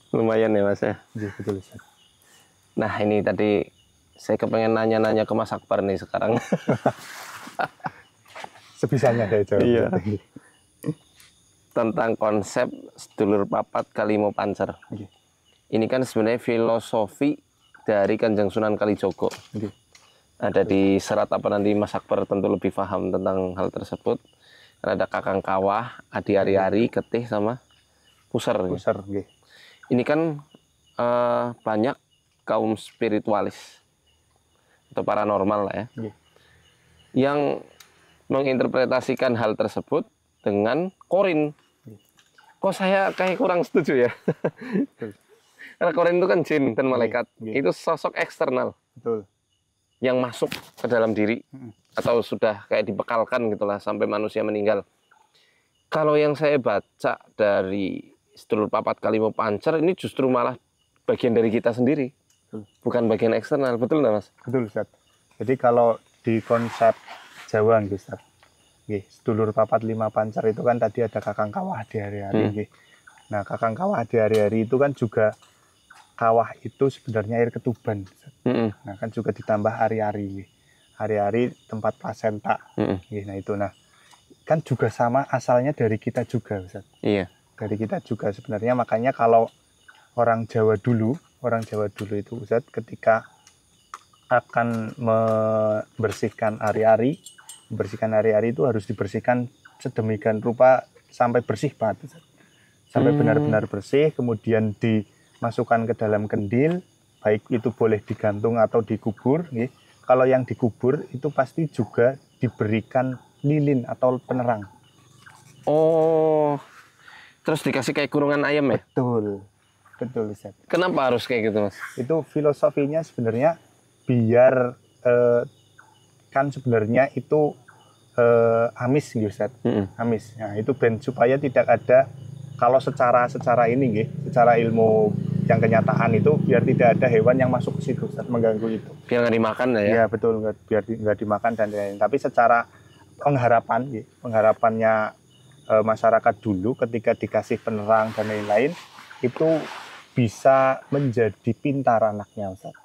Lumayan ya Mas ya. Iya, betul, Ustaz. Nah, ini tadi saya kepengen nanya-nanya ke Mas Akbar nih sekarang. Sebisanya saya jawab. Iya. Tentang konsep sedulur papat Kalimo Pancer. Ini kan sebenarnya filosofi dari Kanjeng Sunan Kalijogo. Ada di serat apa nanti Mas Akbar tentu lebih paham tentang hal tersebut. Ada Kakang Kawah, Adi Ari-Ari, Ketih sama Puser. Puser, Ini kan banyak kaum spiritualis atau paranormal lah ya, yang menginterpretasikan hal tersebut dengan korin. Kok saya kayak kurang setuju ya? Karena korin itu kan jin dan malaikat, itu sosok eksternal. Betul. Yang masuk ke dalam diri atau sudah kayak dibekalkan gitulah sampai manusia meninggal. Kalau yang saya baca dari sedulur papat Kalimo Pancer ini justru malah bagian dari kita sendiri, bukan bagian eksternal. Betul nggak Mas? Betul, Ustaz. Jadi kalau di konsep Jawa, Ustaz, sedulur papat lima pancer itu kan tadi ada Kakang Kawah di hari-hari. Nah, Kakang Kawah di hari-hari itu kan juga kawah itu sebenarnya air ketuban. Nah, kan juga ditambah hari-hari. Hari-hari tempat plasenta. Nah, itu. Nah, kan juga sama asalnya dari kita juga, Ustaz. Iya. Dari kita juga sebenarnya, makanya kalau orang Jawa dulu itu, Ustaz, ketika akan membersihkan ari-ari itu harus dibersihkan sedemikian rupa sampai bersih banget, Ustaz. Sampai benar-benar bersih, kemudian dimasukkan ke dalam kendil, baik itu boleh digantung atau dikubur. Kalau yang dikubur itu pasti juga diberikan lilin atau penerang. Oh, terus dikasih kayak kurungan ayam ya? Betul, Ustaz. Kenapa harus kayak gitu, Mas? Itu filosofinya sebenarnya biar kan sebenarnya itu amis, Ustaz. Amis. Nah, itu supaya tidak ada, kalau secara ini, secara ilmu yang kenyataan itu biar tidak ada hewan yang masuk ke situ, Ustaz, mengganggu itu. Biar nggak dimakan ya? Iya, betul, biar nggak dimakan dan lain-lain. Tapi secara pengharapannya masyarakat dulu ketika dikasih penerang dan lain-lain itu bisa menjadi pintar anaknya, Ustaz,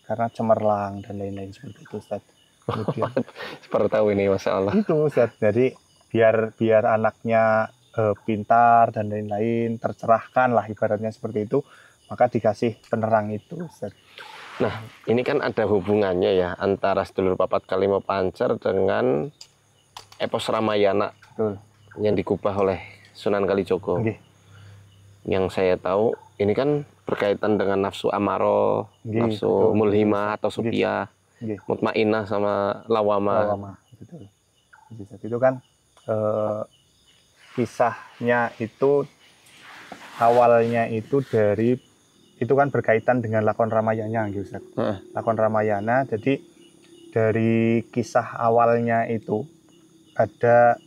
karena cemerlang dan lain-lain seperti itu, Ustaz. Kemudian seperti tahu ini, Masya Allah. Itu, Ustaz. Jadi biar anaknya pintar dan lain-lain, tercerahkan lah ibaratnya seperti itu, maka dikasih penerang itu, Ustaz. Nah, ini kan ada hubungannya ya antara sedulur papat Kalimo Pancer dengan epos Ramayana. Betul. Yang dikubah oleh Sunan Kalijogo. Yang saya tahu ini kan berkaitan dengan nafsu amaro, nafsu mulhimah atau supia, mutmainah sama lawama. Betul. Itu kan kisahnya itu awalnya itu kan berkaitan dengan lakon Ramayana, Ustaz. Lakon Ramayana. Jadi dari kisah awalnya itu ada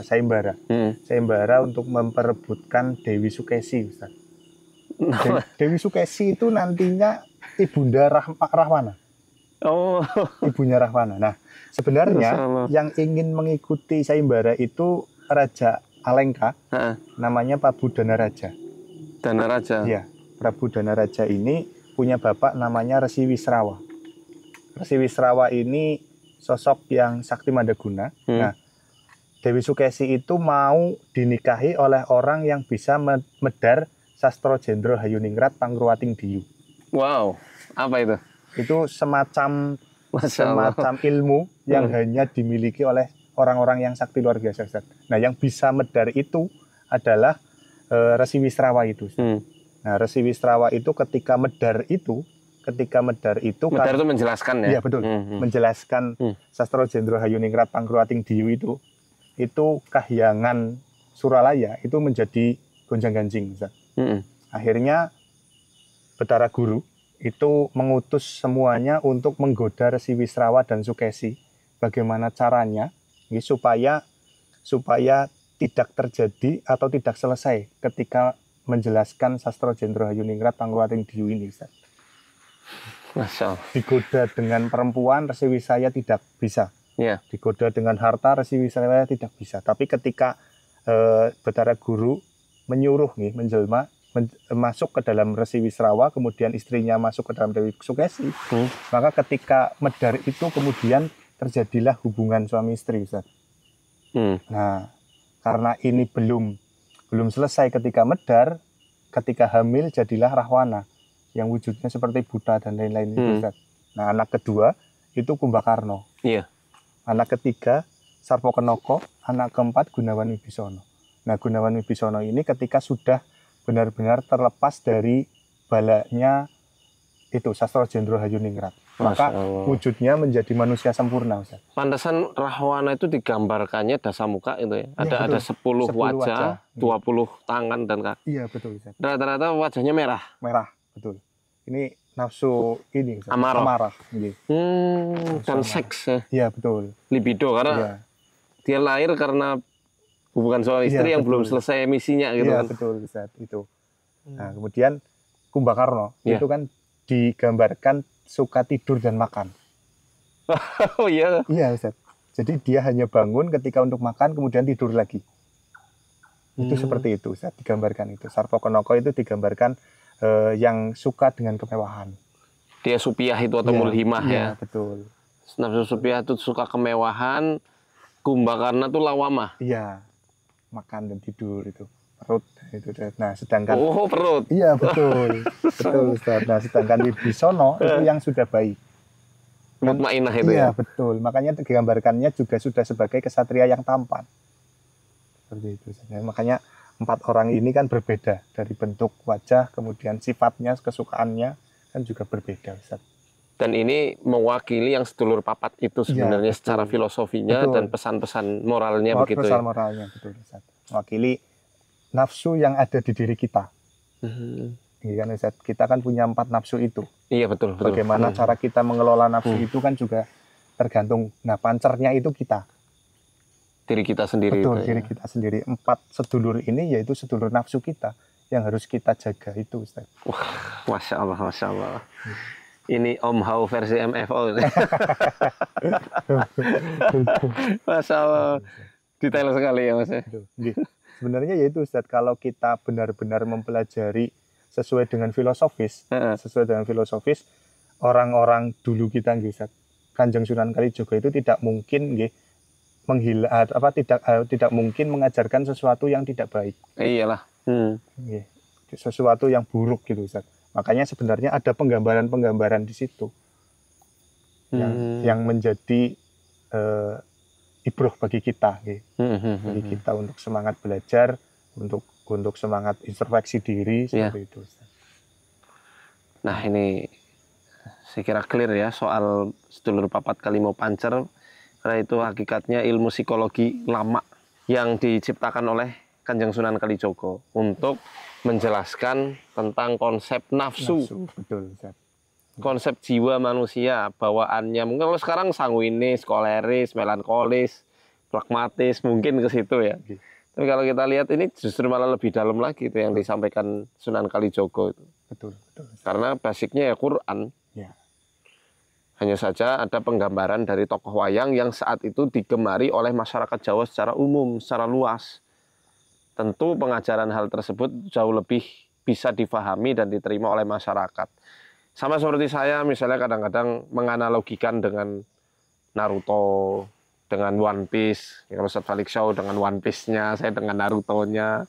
sayembara. Sayembara untuk memperebutkan Dewi Sukesi, Ustaz. Dewi Sukesi itu nantinya ibunda Rahwana. Oh, Ibunya Rahwana. Nah, sebenarnya Masalah. yang ingin mengikuti sayembara itu Raja Alengka, namanya Prabu Danaraja. Danaraja. Iya, Prabu Danaraja ini punya bapak namanya Resi Wisrawa. Resi Wisrawa ini sosok yang sakti mandaguna. Nah, Dewi Sukesi itu mau dinikahi oleh orang yang bisa medar Sastro Jendro Hayuningrat Pangruwating Diyu. Wow, apa itu? Itu semacam ilmu yang hanya dimiliki oleh orang-orang yang sakti luar biasa, Ustaz. Nah, yang bisa medar itu adalah Resi Wisrawa itu. Nah, Resi Wisrawa itu ketika medar itu medar itu menjelaskan ya? Iya, betul. Menjelaskan Sastro Jendro Hayuningrat Pangruwating Diyu itu kahyangan Suralaya itu menjadi gonjang-ganjing, Ustaz. Akhirnya Betara Guru itu mengutus semuanya untuk menggoda Resi Wisrawa dan Sukesi bagaimana caranya supaya tidak terjadi atau tidak selesai ketika menjelaskan Sastro Jendro Hayuningrat Pangruwating Diyu ini, Ustaz. Masya Allah. Digoda dengan perempuan Resi Wisaya tidak bisa. Yeah. Digoda dengan harta Resi Wisaya tidak bisa. Tapi ketika Betara Guru menyuruh menjelma masuk ke dalam Resi Wisrawa, kemudian istrinya masuk ke dalam Dewi Sukesi, maka ketika medar itu kemudian terjadilah hubungan suami istri, Ustaz. Nah, karena ini belum selesai ketika medar, ketika hamil jadilah Rahwana yang wujudnya seperti buta dan lain-lain itu, Ustaz. Nah, anak kedua itu Kumbakarna. Iya. Anak ketiga Sarpokenoko, anak keempat Gunawan Wibisono. Nah, Gunawan Wibisono ini ketika sudah benar-benar terlepas dari balanya itu Sastro Jendro Hayuningrat, maka wujudnya menjadi manusia sempurna, Ustaz. Pantesan Rahwana itu digambarkannya Dasamuka itu ya. Ada 10 wajah, 20 tangan dan kaki. Iya, betul, Ustaz. Rata-rata wajahnya merah. Merah, betul. Ini nafsu ini, Ustaz. Amarah. Gitu. Dan seks ya. Iya, betul. Libido karena dia lahir karena hubungan suami istri yang belum selesai misinya gitu kan. Iya, betul, Ustaz, itu. Nah, kemudian Kumbakarna itu kan digambarkan suka tidur dan makan. Oh iya. Iya, Ustaz. Jadi dia hanya bangun ketika untuk makan kemudian tidur lagi. Itu seperti itu, Ustaz, digambarkan itu. Sarpokenoko itu digambarkan yang suka dengan kemewahan. Dia supiah itu atau mulhimah ya. Iya, betul. Nafsu supiah itu suka kemewahan, Kumbakarna itu lawamah. Iya. Makan dan tidur itu. Perut itu. Nah, sedangkan perut. Iya, betul. Betul, Ustaz. Nah, sedangkan Wibisono itu yang sudah baik. Mutmainah itu ya. Iya, betul. Makanya digambarkannya juga sudah sebagai kesatria yang tampan. Seperti itu. Makanya 4 orang ini kan berbeda dari bentuk wajah, kemudian sifatnya, kesukaannya kan juga berbeda, Ustaz. Dan ini mewakili yang sedulur papat itu sebenarnya secara filosofinya dan pesan-pesan moralnya begitu ya. Pesan moralnya, betul, Ustaz. Mewakili nafsu yang ada di diri kita. Iya kan, Ustaz? Kita kan punya 4 nafsu itu. Iya, betul. Bagaimana cara kita mengelola nafsu itu kan juga tergantung. Nah, pancernya itu kita. Diri kita sendiri. Betul, diri kita sendiri. 4 sedulur ini yaitu sedulur nafsu kita yang harus kita jaga itu, Ustaz. Wah, Masya Allah, Masya Allah. Ini Om Hao versi MFO. Masya Allah. Detail sekali ya, Mas. Sebenarnya yaitu, Ustaz, kalau kita benar-benar mempelajari sesuai dengan filosofis, orang-orang dulu kita, Ustaz, Kanjeng Sunan Kalijaga itu tidak mungkin tidak mungkin mengajarkan sesuatu yang tidak baik. Iyalah. Sesuatu yang buruk gitu, Ustaz. Makanya sebenarnya ada penggambaran-penggambaran di situ yang menjadi ibroh bagi kita, bagi kita untuk semangat belajar, untuk semangat introspeksi diri seperti itu, Ustaz. Nah, ini saya kira clear ya soal sedulur papat Kalimo Pancer. Karena itu hakikatnya ilmu psikologi lama yang diciptakan oleh Kanjeng Sunan Kalijaga untuk menjelaskan tentang konsep nafsu. Betul, Ustaz. Konsep jiwa manusia, bawaannya. Mungkin kalau sekarang sanguinis, koleris, melankolis, pragmatis, mungkin ke situ ya. Tapi kalau kita lihat ini justru malah lebih dalam lagi itu yang disampaikan Sunan Kalijogo itu. Betul, betul. Karena basicnya ya Quran. Ya. Hanya saja ada penggambaran dari tokoh wayang yang saat itu digemari oleh masyarakat Jawa secara umum, secara luas. Tentu pengajaran hal tersebut jauh lebih bisa difahami dan diterima oleh masyarakat. Sama seperti saya misalnya kadang-kadang menganalogikan dengan Naruto, dengan One Piece. Kalau Ustaz Falik Shaw dengan One Piece-nya, saya dengan Naruto-nya.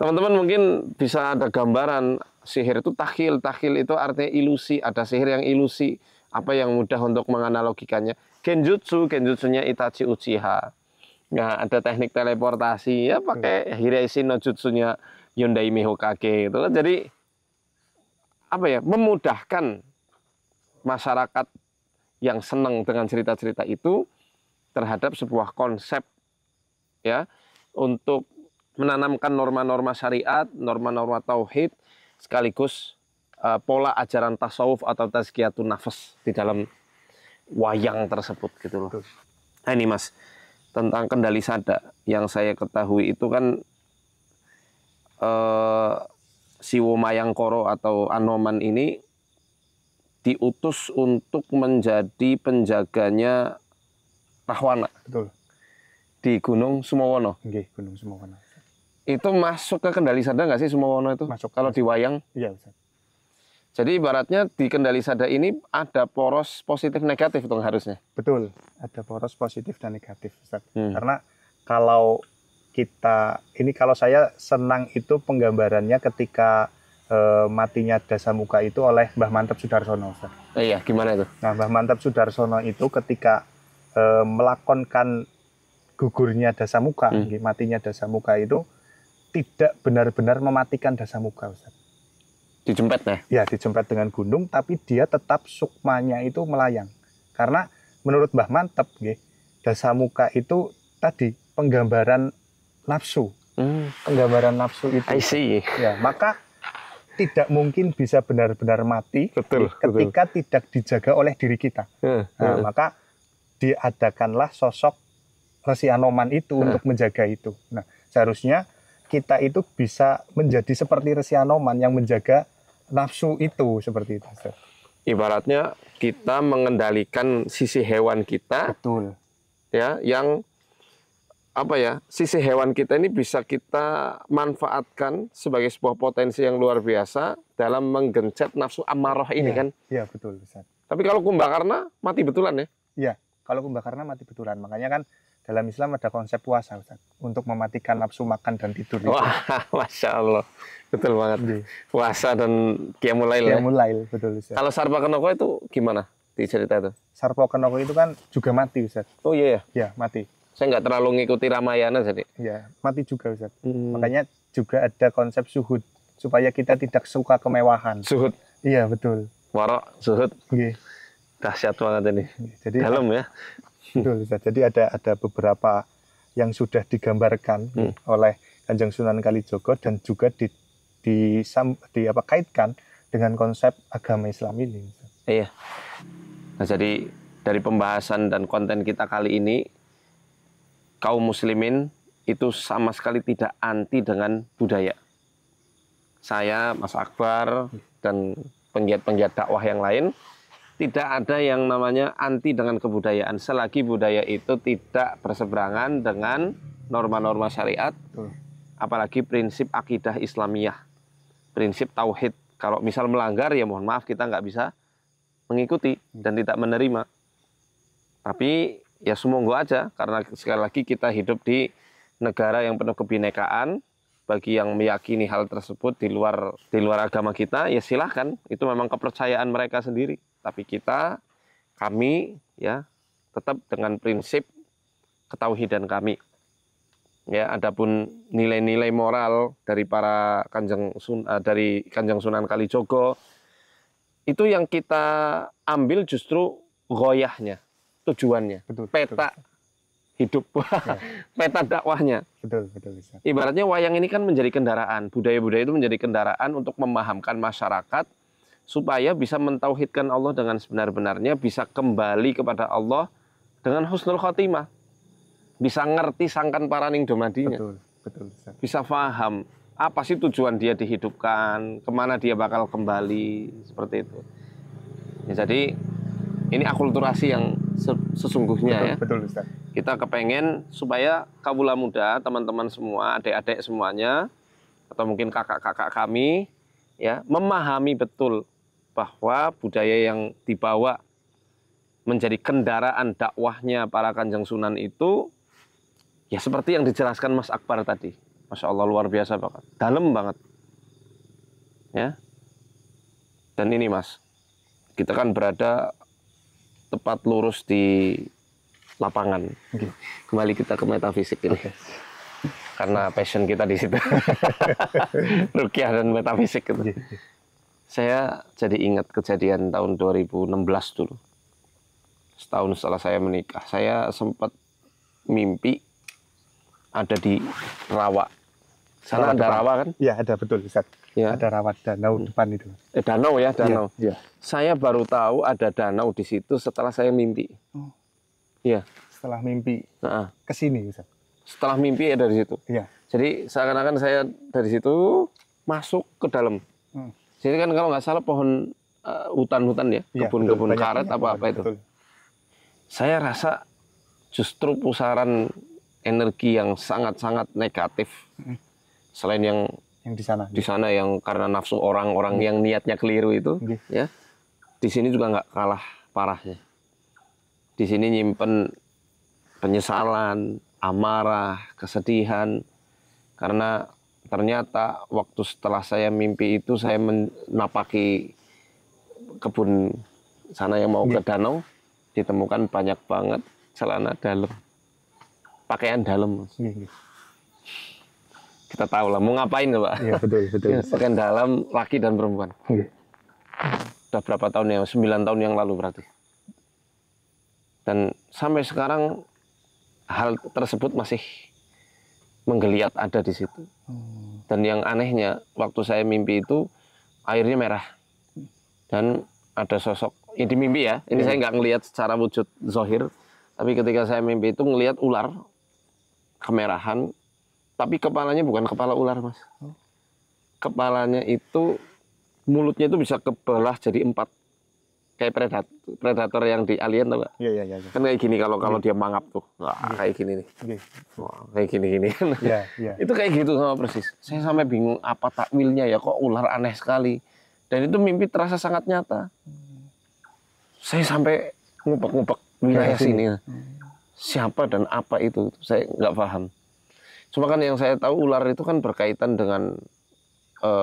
Teman-teman mungkin bisa ada gambaran sihir itu takhil. Takhil itu artinya ilusi. Ada sihir yang ilusi. Apa yang mudah untuk menganalogikannya? Genjutsu, genjutsunya Itachi Uchiha. Nah, ada teknik teleportasi. Ya pakai Hiraishi no Jutsunya Yondaime Hokage. Itu. Jadi apa ya? Memudahkan masyarakat yang senang dengan cerita-cerita itu terhadap sebuah konsep ya untuk menanamkan norma-norma syariat, norma-norma tauhid sekaligus pola ajaran tasawuf atau tazkiyatun nafas di dalam wayang tersebut gitu loh. Nah, ini Mas, tentang kendali sada yang saya ketahui itu kan Siwo Mayangkoro atau Anoman ini diutus untuk menjadi penjaganya Rahwana. Betul. Di Gunung Sumowono. Nggih, Gunung Sumowono. Itu masuk ke kendali sada nggak sih Sumowono itu? Masuk. Kalau di wayang? Iya, Ustaz. Jadi ibaratnya di kendali sada ini ada poros positif negatif dong harusnya. Betul. Ada poros positif dan negatif, Ustaz. Karena kalau kalau saya senang itu penggambarannya ketika matinya Dasamuka itu oleh Mbah Mantep Sudarsono, Ustaz. Iya, gimana itu? Nah, Mbah Mantep Sudarsono itu ketika melakonkan gugurnya Dasamuka, matinya Dasamuka itu tidak benar-benar mematikan Dasamuka, Ustaz. Dijempet ya? Ya, dijempet dengan gunung, tapi dia tetap sukmanya itu melayang. Karena menurut Mbah Mantep, Dasamuka itu tadi penggambaran nafsu. Penggambaran nafsu itu. I see. Ya, maka tidak mungkin bisa benar-benar mati ketika tidak dijaga oleh diri kita. Nah, maka diadakanlah sosok Resi Anoman itu untuk menjaga itu. Nah, seharusnya kita itu bisa menjadi seperti Resi Anoman yang menjaga nafsu itu seperti itu. Ibaratnya kita mengendalikan sisi hewan kita. Betul. Ya, yang apa ya? Sisi hewan kita ini bisa kita manfaatkan sebagai sebuah potensi yang luar biasa dalam menggencet nafsu amarah ini kan? Iya, betul, Ustaz. Tapi kalau Kumbakarna mati betulan ya? Iya, kalau Kumbakarna mati betulan. Makanya kan dalam Islam ada konsep puasa, Ustaz, untuk mematikan nafsu makan dan tidur itu. Wah, Masya Allah. Betul banget. Puasa dan Qiyamul Lail ya? Qiyamul Lail, betul, Ustaz. Kalau Sarpakenoko itu gimana di cerita itu? Sarpakenoko itu kan juga mati, Ustaz. Oh iya ya? Iya, mati. Saya nggak terlalu ngikuti Ramayana jadi. Iya, mati juga, Ustaz. Makanya juga ada konsep suhud, supaya kita tidak suka kemewahan. Suhud? Iya, betul. Warok, suhud? Iya. Dahsyat banget ini. Jadi dalam ya? Betul, Ustaz. Jadi ada beberapa yang sudah digambarkan oleh Kanjeng Sunan Kalijogo dan juga kaitkan dengan konsep agama Islam ini. Iya. Nah, jadi dari pembahasan dan konten kita kali ini, kaum muslimin itu sama sekali tidak anti dengan budaya. Saya, Mas Akbar, dan penggiat-penggiat dakwah yang lain, tidak ada yang namanya anti dengan kebudayaan selagi budaya itu tidak berseberangan dengan norma-norma syariat, apalagi prinsip akidah Islamiyah, prinsip tauhid. Kalau misal melanggar ya mohon maaf kita nggak bisa mengikuti dan tidak menerima. Tapi ya sumonggo aja, karena sekali lagi kita hidup di negara yang penuh kebinekaan. Bagi yang meyakini hal tersebut di luar agama kita, ya silahkan, itu memang kepercayaan mereka sendiri. Tapi kami ya tetap dengan prinsip ketauhidan kami. Ya, adapun nilai-nilai moral dari para dari Kanjeng Sunan Kalijogo itu yang kita ambil justru goyahnya, tujuannya, betul, peta hidup, ya. Peta dakwahnya. Betul, betul. Bisa. Ibaratnya wayang ini kan menjadi kendaraan, budaya-budaya itu menjadi kendaraan untuk memahamkan masyarakat supaya bisa mentauhidkan Allah dengan sebenar-benarnya, bisa kembali kepada Allah dengan husnul khotimah. bisa ngerti sangkan paraning domadinya. Betul, Ustaz. Bisa paham apa sih tujuan dia dihidupkan, kemana dia bakal kembali, seperti itu. Ya, jadi ini akulturasi yang sesungguhnya. Betul, Ustaz. Kita kepengen supaya kawula muda, teman-teman semua, adik-adik semuanya, atau mungkin kakak-kakak kami, ya, memahami betul bahwa budaya yang dibawa menjadi kendaraan dakwahnya para Kanjeng Sunan itu, ya seperti yang dijelaskan Mas Akbar tadi. Masya Allah, luar biasa banget, dalam banget. Ya. Dan ini Mas, kita kan berada tepat lurus di lapangan. Kembali kita ke metafisik ini. Karena passion kita di situ. Ruqyah dan metafisik itu. Saya jadi ingat kejadian tahun 2016 dulu. Setahun setelah saya menikah, saya sempat mimpi ada di rawa. Sana ada rawa kan? Iya, ada, betul, Ustaz. Ya. Ada rawa danau depan itu. Danau ya, danau. Ya. Saya baru tahu ada danau di situ setelah saya mimpi. Iya. Setelah mimpi ke sini, Ustaz. Setelah mimpi ada di situ. Iya. Jadi seakan-akan saya dari situ masuk ke dalam. Jadi kan kalau nggak salah pohon hutan-hutan ya, kebun-kebun karet apa-apa itu. Betul. Saya rasa justru pusaran energi yang sangat-sangat negatif. Selain yang di sana yang karena nafsu orang-orang yang niatnya keliru itu, ya. Di sini juga nggak kalah parahnya. Di sini nyimpen penyesalan, amarah, kesedihan, karena ternyata waktu setelah saya mimpi itu saya menapaki kebun sana yang mau ke danau, ditemukan banyak banget celana dalam, pakaian dalam. Kita tahu lah mau ngapain ya Pak. Iya, betul. Ya, pakaian dalam laki dan perempuan. Udah berapa tahun ya? 9 tahun yang lalu berarti. Dan sampai sekarang hal tersebut masih menggeliat ada di situ. Dan yang anehnya waktu saya mimpi itu airnya merah. Dan ada sosok, ini di mimpi ya, ini saya nggak ngelihat secara wujud zahir, tapi ketika saya mimpi itu ngelihat ular kemerahan, tapi kepalanya bukan kepala ular Mas. Kepalanya itu, mulutnya itu bisa kebelah jadi 4. Kayak predator yang di Alien tuh, Pak. Iya. Kan kayak gini kalau dia mangap tuh. Wah, kayak gini nih. Wah, kayak gini. Iya. Itu kayak gitu sama persis. Saya sampai bingung apa takwilnya ya, kok ular aneh sekali. Dan itu mimpi terasa sangat nyata. Saya sampai ngubek-ngubek wilayah sini. Siapa dan apa itu? Saya nggak paham. Cuma kan yang saya tahu ular itu kan berkaitan dengan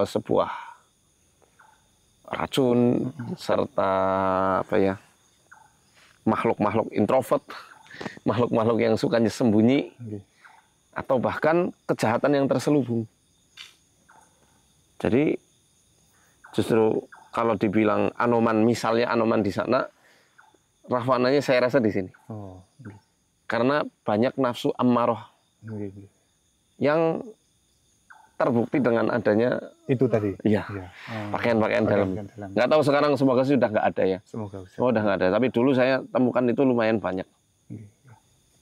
sebuah racun serta apa ya, makhluk-makhluk introvert, makhluk-makhluk yang sukanya sembunyi, atau bahkan kejahatan yang terselubung. Jadi justru kalau dibilang Anoman, misalnya Anoman di sana, rahwananya saya rasa di sini. Karena banyak nafsu ammaroh yang terbukti dengan adanya itu tadi. Iya. Pakaian-pakaian dalam. Nggak tahu sekarang, semoga sudah nggak ada ya. Semoga udah nggak ada. Tapi dulu saya temukan itu lumayan banyak.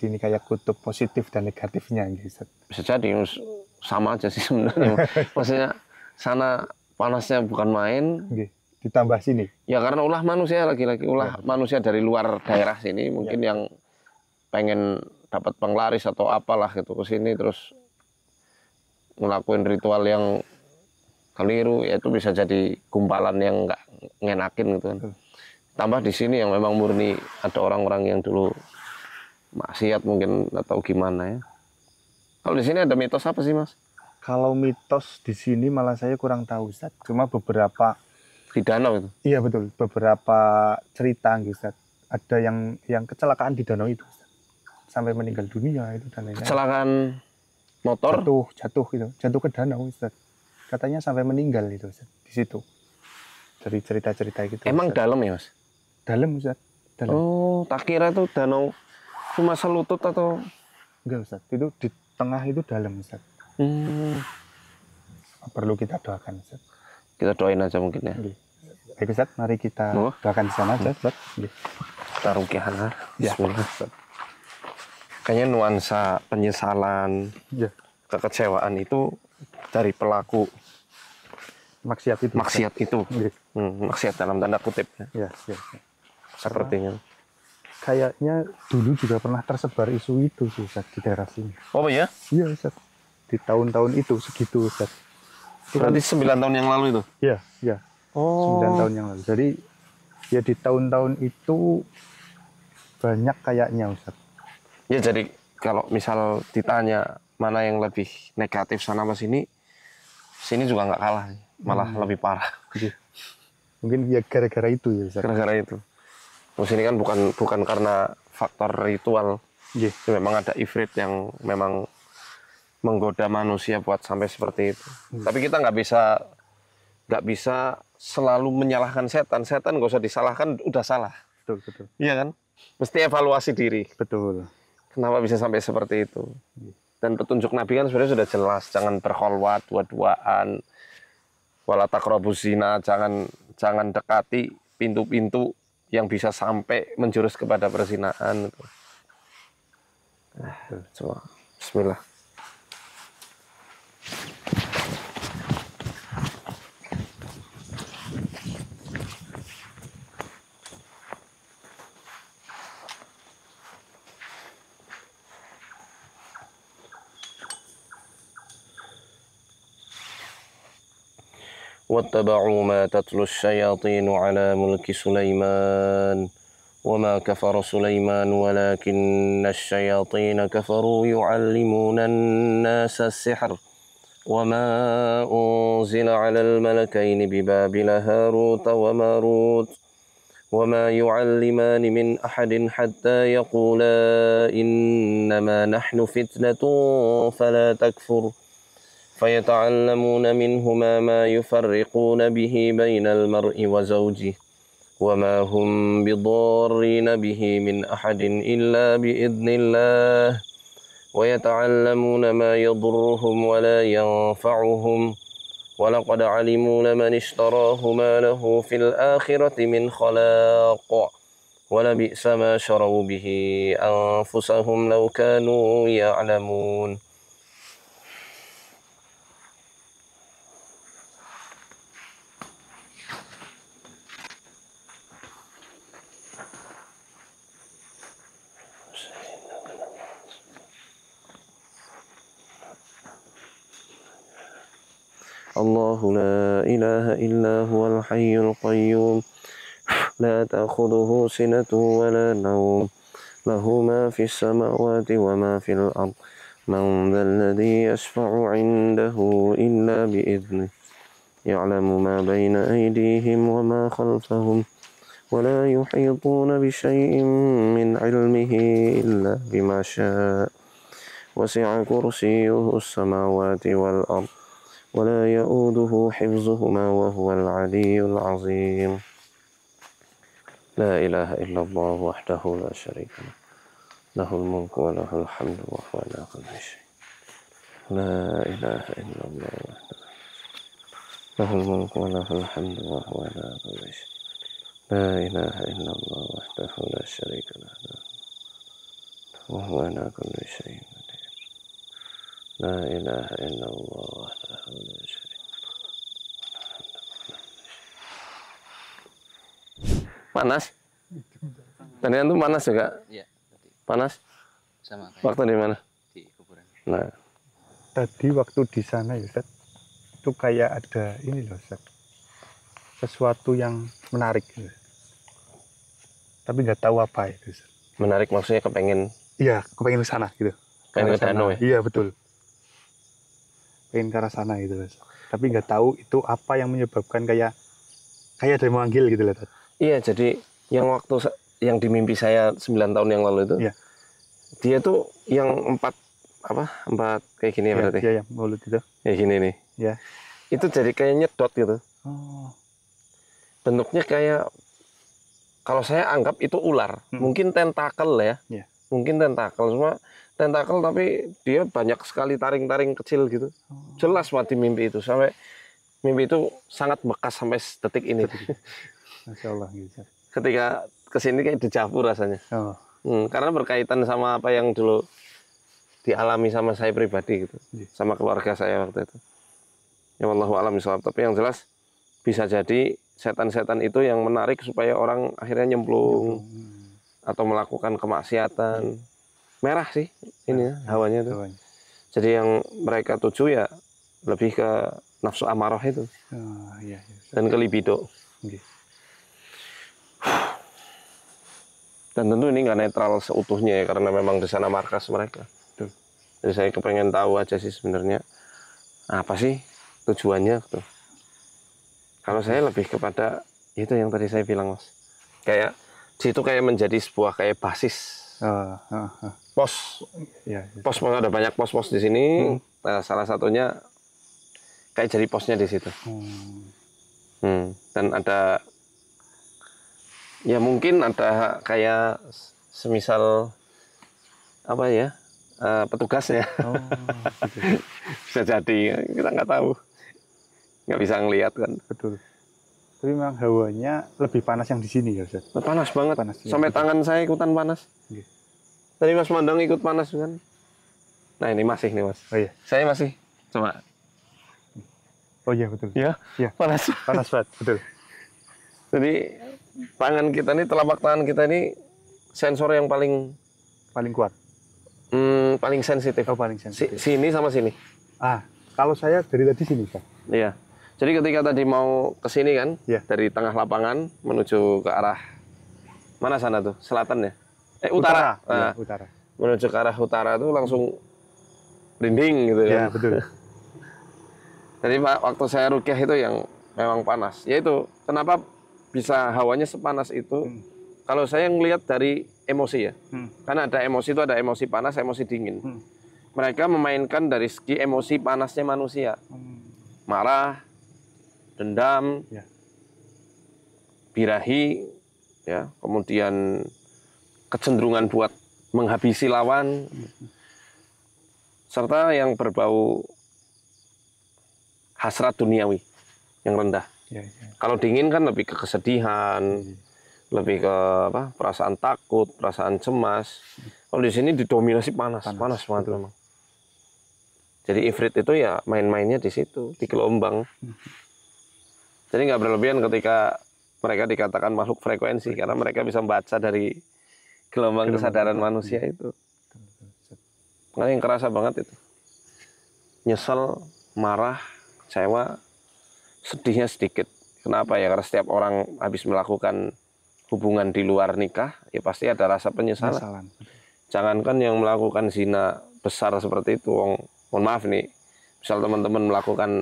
Ini kayak kutub positif dan negatifnya gitu. Bisa jadi sama aja sih sebenarnya. Maksudnya sana panasnya bukan main. Ditambah sini. Ya karena ulah manusia lagi-lagi, ulah manusia dari luar daerah sini mungkin yang pengen dapat penglaris atau apalah gitu ke sini terus ngelakuin ritual yang keliru, ya itu bisa jadi gumpalan yang nggak ngenakin gitu kan. Tambah di sini yang memang murni ada orang-orang yang dulu maksiat mungkin atau gimana ya. Kalau di sini ada mitos apa sih Mas? Kalau mitos di sini malah saya kurang tahu Ustaz. Cuma beberapa di danau itu. Iya betul, beberapa cerita Ustaz. Ada yang kecelakaan di danau itu Ustaz. Sampai meninggal dunia itu dan lain-lain. Kecelakaan motor jatuh ke danau Ustaz. Katanya sampai meninggal itu Ustaz, di situ. Dari cerita-cerita gitu. Emang Ustaz. Dalam ya Mas? Dalam Ustaz. Dalam. Oh, tak kira itu danau cuma selutut atau enggak Ustaz. Itu di tengah itu dalam Ustaz. Perlu kita doakan Ustaz. Kita doain aja mungkin ya. Baik Ustaz, mari kita doakan di sana aja Ustaz. Kita ruqyah. Ya. Kayaknya nuansa penyesalan, Ya. kekecewaan itu dari pelaku Maksiat itu. maksiat itu. Ya. Maksiat dalam tanda kutip. Ya. Sepertinya. Kayaknya dulu juga pernah tersebar isu itu sih Ustaz, di daerah sini. Oh ya? Iya Ustaz. Di tahun-tahun itu segitu Ustaz. Berarti 9 tahun yang lalu itu? Iya. Oh. 9 tahun yang lalu. Jadi ya di tahun-tahun itu banyak kayaknya Ustaz. Ya jadi kalau misal ditanya mana yang lebih negatif sana sama sini juga nggak kalah, malah lebih parah. Jadi, mungkin ya gara-gara itu ya Ustaz. Gara-gara itu. Terus ini kan bukan karena faktor ritual. Iya. Memang ada ifrit yang memang menggoda manusia buat sampai seperti itu. Tapi kita nggak bisa selalu menyalahkan setan. Setan nggak usah disalahkan, udah salah. Betul. Iya kan? Mesti evaluasi diri. Betul. Kenapa bisa sampai seperti itu? Dan petunjuk Nabi kan sebenarnya sudah jelas, jangan berkholwat, dua-duaan, wala taqrabuz zina, jangan dekati pintu-pintu yang bisa sampai menjurus kepada perzinahan. Coba, Bismillah. واتبعوا ما تتلو الشياطين على ملك سليمان وما كفر سليمان ولكن الشياطين كفروا يعلمون الناس السحر وما أنزل على الملكين ببابل هاروت وماروت وما يعلمان من أحد حتى يقولا إنما نحن فتنة فلا تكفر فيتعلمون منهما ما يفرقون به بين المرء وزوجه وما هم بضارين به من أحد إلا بإذن الله ويتعلمون ما يضرهم ولا ينفعهم ولقد علموا لمن اشتراه ما له في الآخرة من خلاق ولبئس ما شروا به أنفسهم لو كانوا يعلمون. الله لا إله إلا هو الحي القيوم لا تأخذه سنة ولا نوم له ما في السماوات وما في الأرض من ذا الذي يشفع عنده إلا بإذنه يعلم ما بين أيديهم وما خلفهم ولا يحيطون بشيء من علمه إلا بما شاء وسع كرسيه السماوات والأرض ولا يؤوده حفظهما وهو العلي العظيم لا إله إلا الله وحده لا شريك له له الملك وله الحمد وهو على كل شيء لا إله إلا الله وحده له الملك وله الحمد وهو على كل شيء لا إله إلا الله وحده لا شريك له وهو على كل شيء لا إله إلا الله وحده لا شريك له. Panas? Tadi itu panas juga? Iya. Panas? Sama kayak Waktu di mana? di kuburan. Nah, Tadi waktu di sana ya Ustaz, itu kayak ada ini loh Ustaz, sesuatu yang menarik gitu. Tapi nggak tahu apa itu Ustaz. menarik maksudnya kepengen Iya, kepengen ke sana gitu. pengen ke Ke arah danau sana. ya? Iya betul. Pengen ke arah sana gitu Ustaz. Tapi nggak tahu itu apa yang menyebabkan kayak ada yang memanggil gitu loh Ustaz. Iya, jadi yang yang di mimpi saya 9 tahun yang lalu itu, Iya. dia tuh yang empat kayak gini ya berarti? Iya, mulut itu. Kayak gini nih. Iya. Itu jadi kayak nyedot gitu. Oh. Bentuknya kayak, kalau saya anggap itu ular. Mungkin tentakel ya. Iya. Mungkin tentakel, cuma tentakel tapi dia banyak sekali taring-taring kecil gitu. Jelas banget di mimpi itu, sampai mimpi itu sangat bekas sampai detik ini. Masya Allah gitu. Ketika kesini kayak dejavu rasanya. Oh. Karena berkaitan sama apa yang dulu dialami sama saya pribadi gitu, sama keluarga saya waktu itu. Ya wallahu a'lam bishawab. Tapi yang jelas bisa jadi setan-setan itu yang menarik supaya orang akhirnya nyemplung atau melakukan kemaksiatan. Merah sih ini ya, hawanya itu. Jadi yang mereka tuju ya lebih ke nafsu amarah itu. Dan ke libido. Dan tentu ini nggak netral seutuhnya ya, karena memang di sana markas mereka. Jadi saya kepengen tahu aja sih sebenarnya apa sih tujuannya tuh. Kalau saya lebih kepada itu yang tadi saya bilang Mas, kayak situ kayak menjadi sebuah kayak basis pos. Pos ada banyak pos-pos di sini. Nah, salah satunya kayak jadi posnya di situ. Dan ada ya mungkin ada kayak semisal apa ya, petugasnya. Bisa jadi, kita nggak tahu, nggak bisa ngelihat kan. Betul. Tapi memang hawanya lebih panas yang di sini ya Ustaz. Panas banget. Sampai tangan saya ikutan panas. Tadi Mas Mandang ikut panas kan. Nah ini masih nih Mas. Oh iya. Saya masih. Coba. Oh iya betul. Iya. Panas. Panas banget. Betul. Jadi tangan kita ini, telapak tangan kita ini sensor yang paling kuat. Paling sensitif. Oh, paling sensitif. Sini sama sini. Kalau saya dari tadi sini, Pak. Iya. Jadi ketika tadi mau ke sini kan, dari tengah lapangan menuju ke arah mana sana tuh? Selatan ya? Utara. Nah, utara. Menuju ke arah utara tuh langsung rinding gitu ya. Iya, betul. Jadi waktu saya rukyah itu yang memang panas. Yaitu kenapa bisa hawanya sepanas itu? Kalau saya ngelihat dari emosi ya. Karena ada emosi itu, ada emosi panas, emosi dingin. Mereka memainkan dari segi emosi panasnya manusia. Marah, dendam, birahi, ya, kemudian kecenderungan buat menghabisi lawan, serta yang berbau hasrat duniawi yang rendah. Kalau dingin kan lebih ke kesedihan, lebih ke perasaan takut, perasaan cemas. Kalau di sini didominasi panas banget memang. Jadi ifrit itu ya main-mainnya di situ, di gelombang. Jadi nggak berlebihan ketika mereka dikatakan makhluk frekuensi, karena mereka bisa membaca dari gelombang kesadaran manusia itu. Nah, yang kerasa banget itu. Nyesel, marah, kecewa, sedihnya sedikit. Kenapa ya? Karena setiap orang habis melakukan hubungan di luar nikah, ya pasti ada rasa penyesalan. Jangankan yang melakukan zina besar seperti itu, mohon maaf nih, misal teman-teman melakukan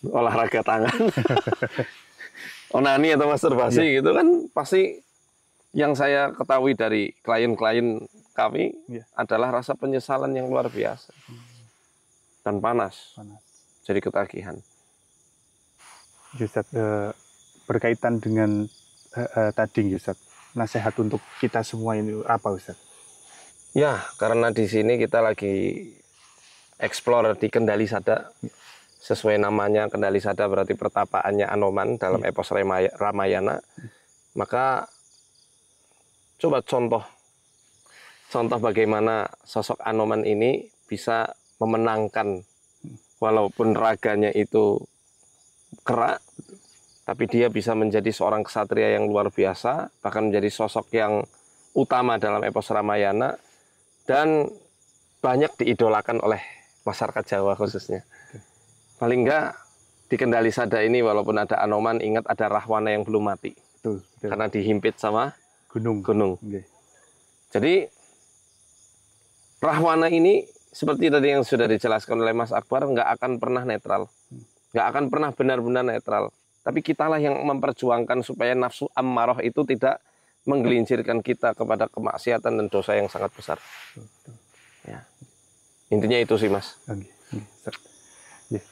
olahraga tangan, onani atau masturbasi gitu kan, pasti yang saya ketahui dari klien-klien kami adalah rasa penyesalan yang luar biasa dan panas. Jadi ketagihan. Ustaz, berkaitan dengan tadi Ustaz, nasihat untuk kita semua ini apa Ustaz? Ya, karena di sini kita lagi explore di Kendali Sada. Sesuai namanya, Kendali Sada berarti pertapaannya Anoman dalam epos Ramayana. Maka coba contoh bagaimana sosok Anoman ini bisa memenangkan, walaupun raganya itu kerak, tapi dia bisa menjadi seorang ksatria yang luar biasa, bahkan menjadi sosok yang utama dalam epos Ramayana, dan banyak diidolakan oleh masyarakat Jawa khususnya. Paling enggak di Kendali Sada ini, walaupun ada Anoman, ingat ada Rahwana yang belum mati. Betul. Karena dihimpit sama gunung. Jadi Rahwana ini seperti tadi yang sudah dijelaskan oleh Mas Akbar, nggak akan pernah netral. Nggak akan pernah benar-benar netral. Tapi kitalah yang memperjuangkan supaya nafsu ammarah itu tidak menggelincirkan kita kepada kemaksiatan dan dosa yang sangat besar. Ya. Intinya itu sih Mas.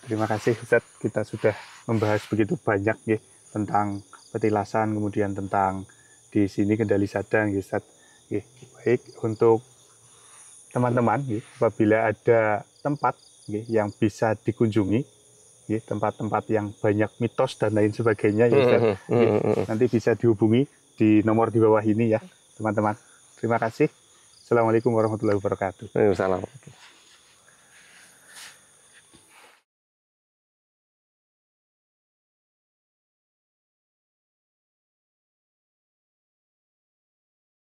Terima kasih Ustaz, kita sudah membahas begitu banyak tentang petilasan, kemudian tentang di sini Kendali Sada Ustaz. Baik, untuk teman-teman apabila ada tempat yang bisa dikunjungi, tempat-tempat yang banyak mitos dan lain sebagainya Ustaz, nanti bisa dihubungi di nomor di bawah ini ya teman-teman. Terima kasih. Assalamualaikum warahmatullahi wabarakatuh. Waalaikumsalam.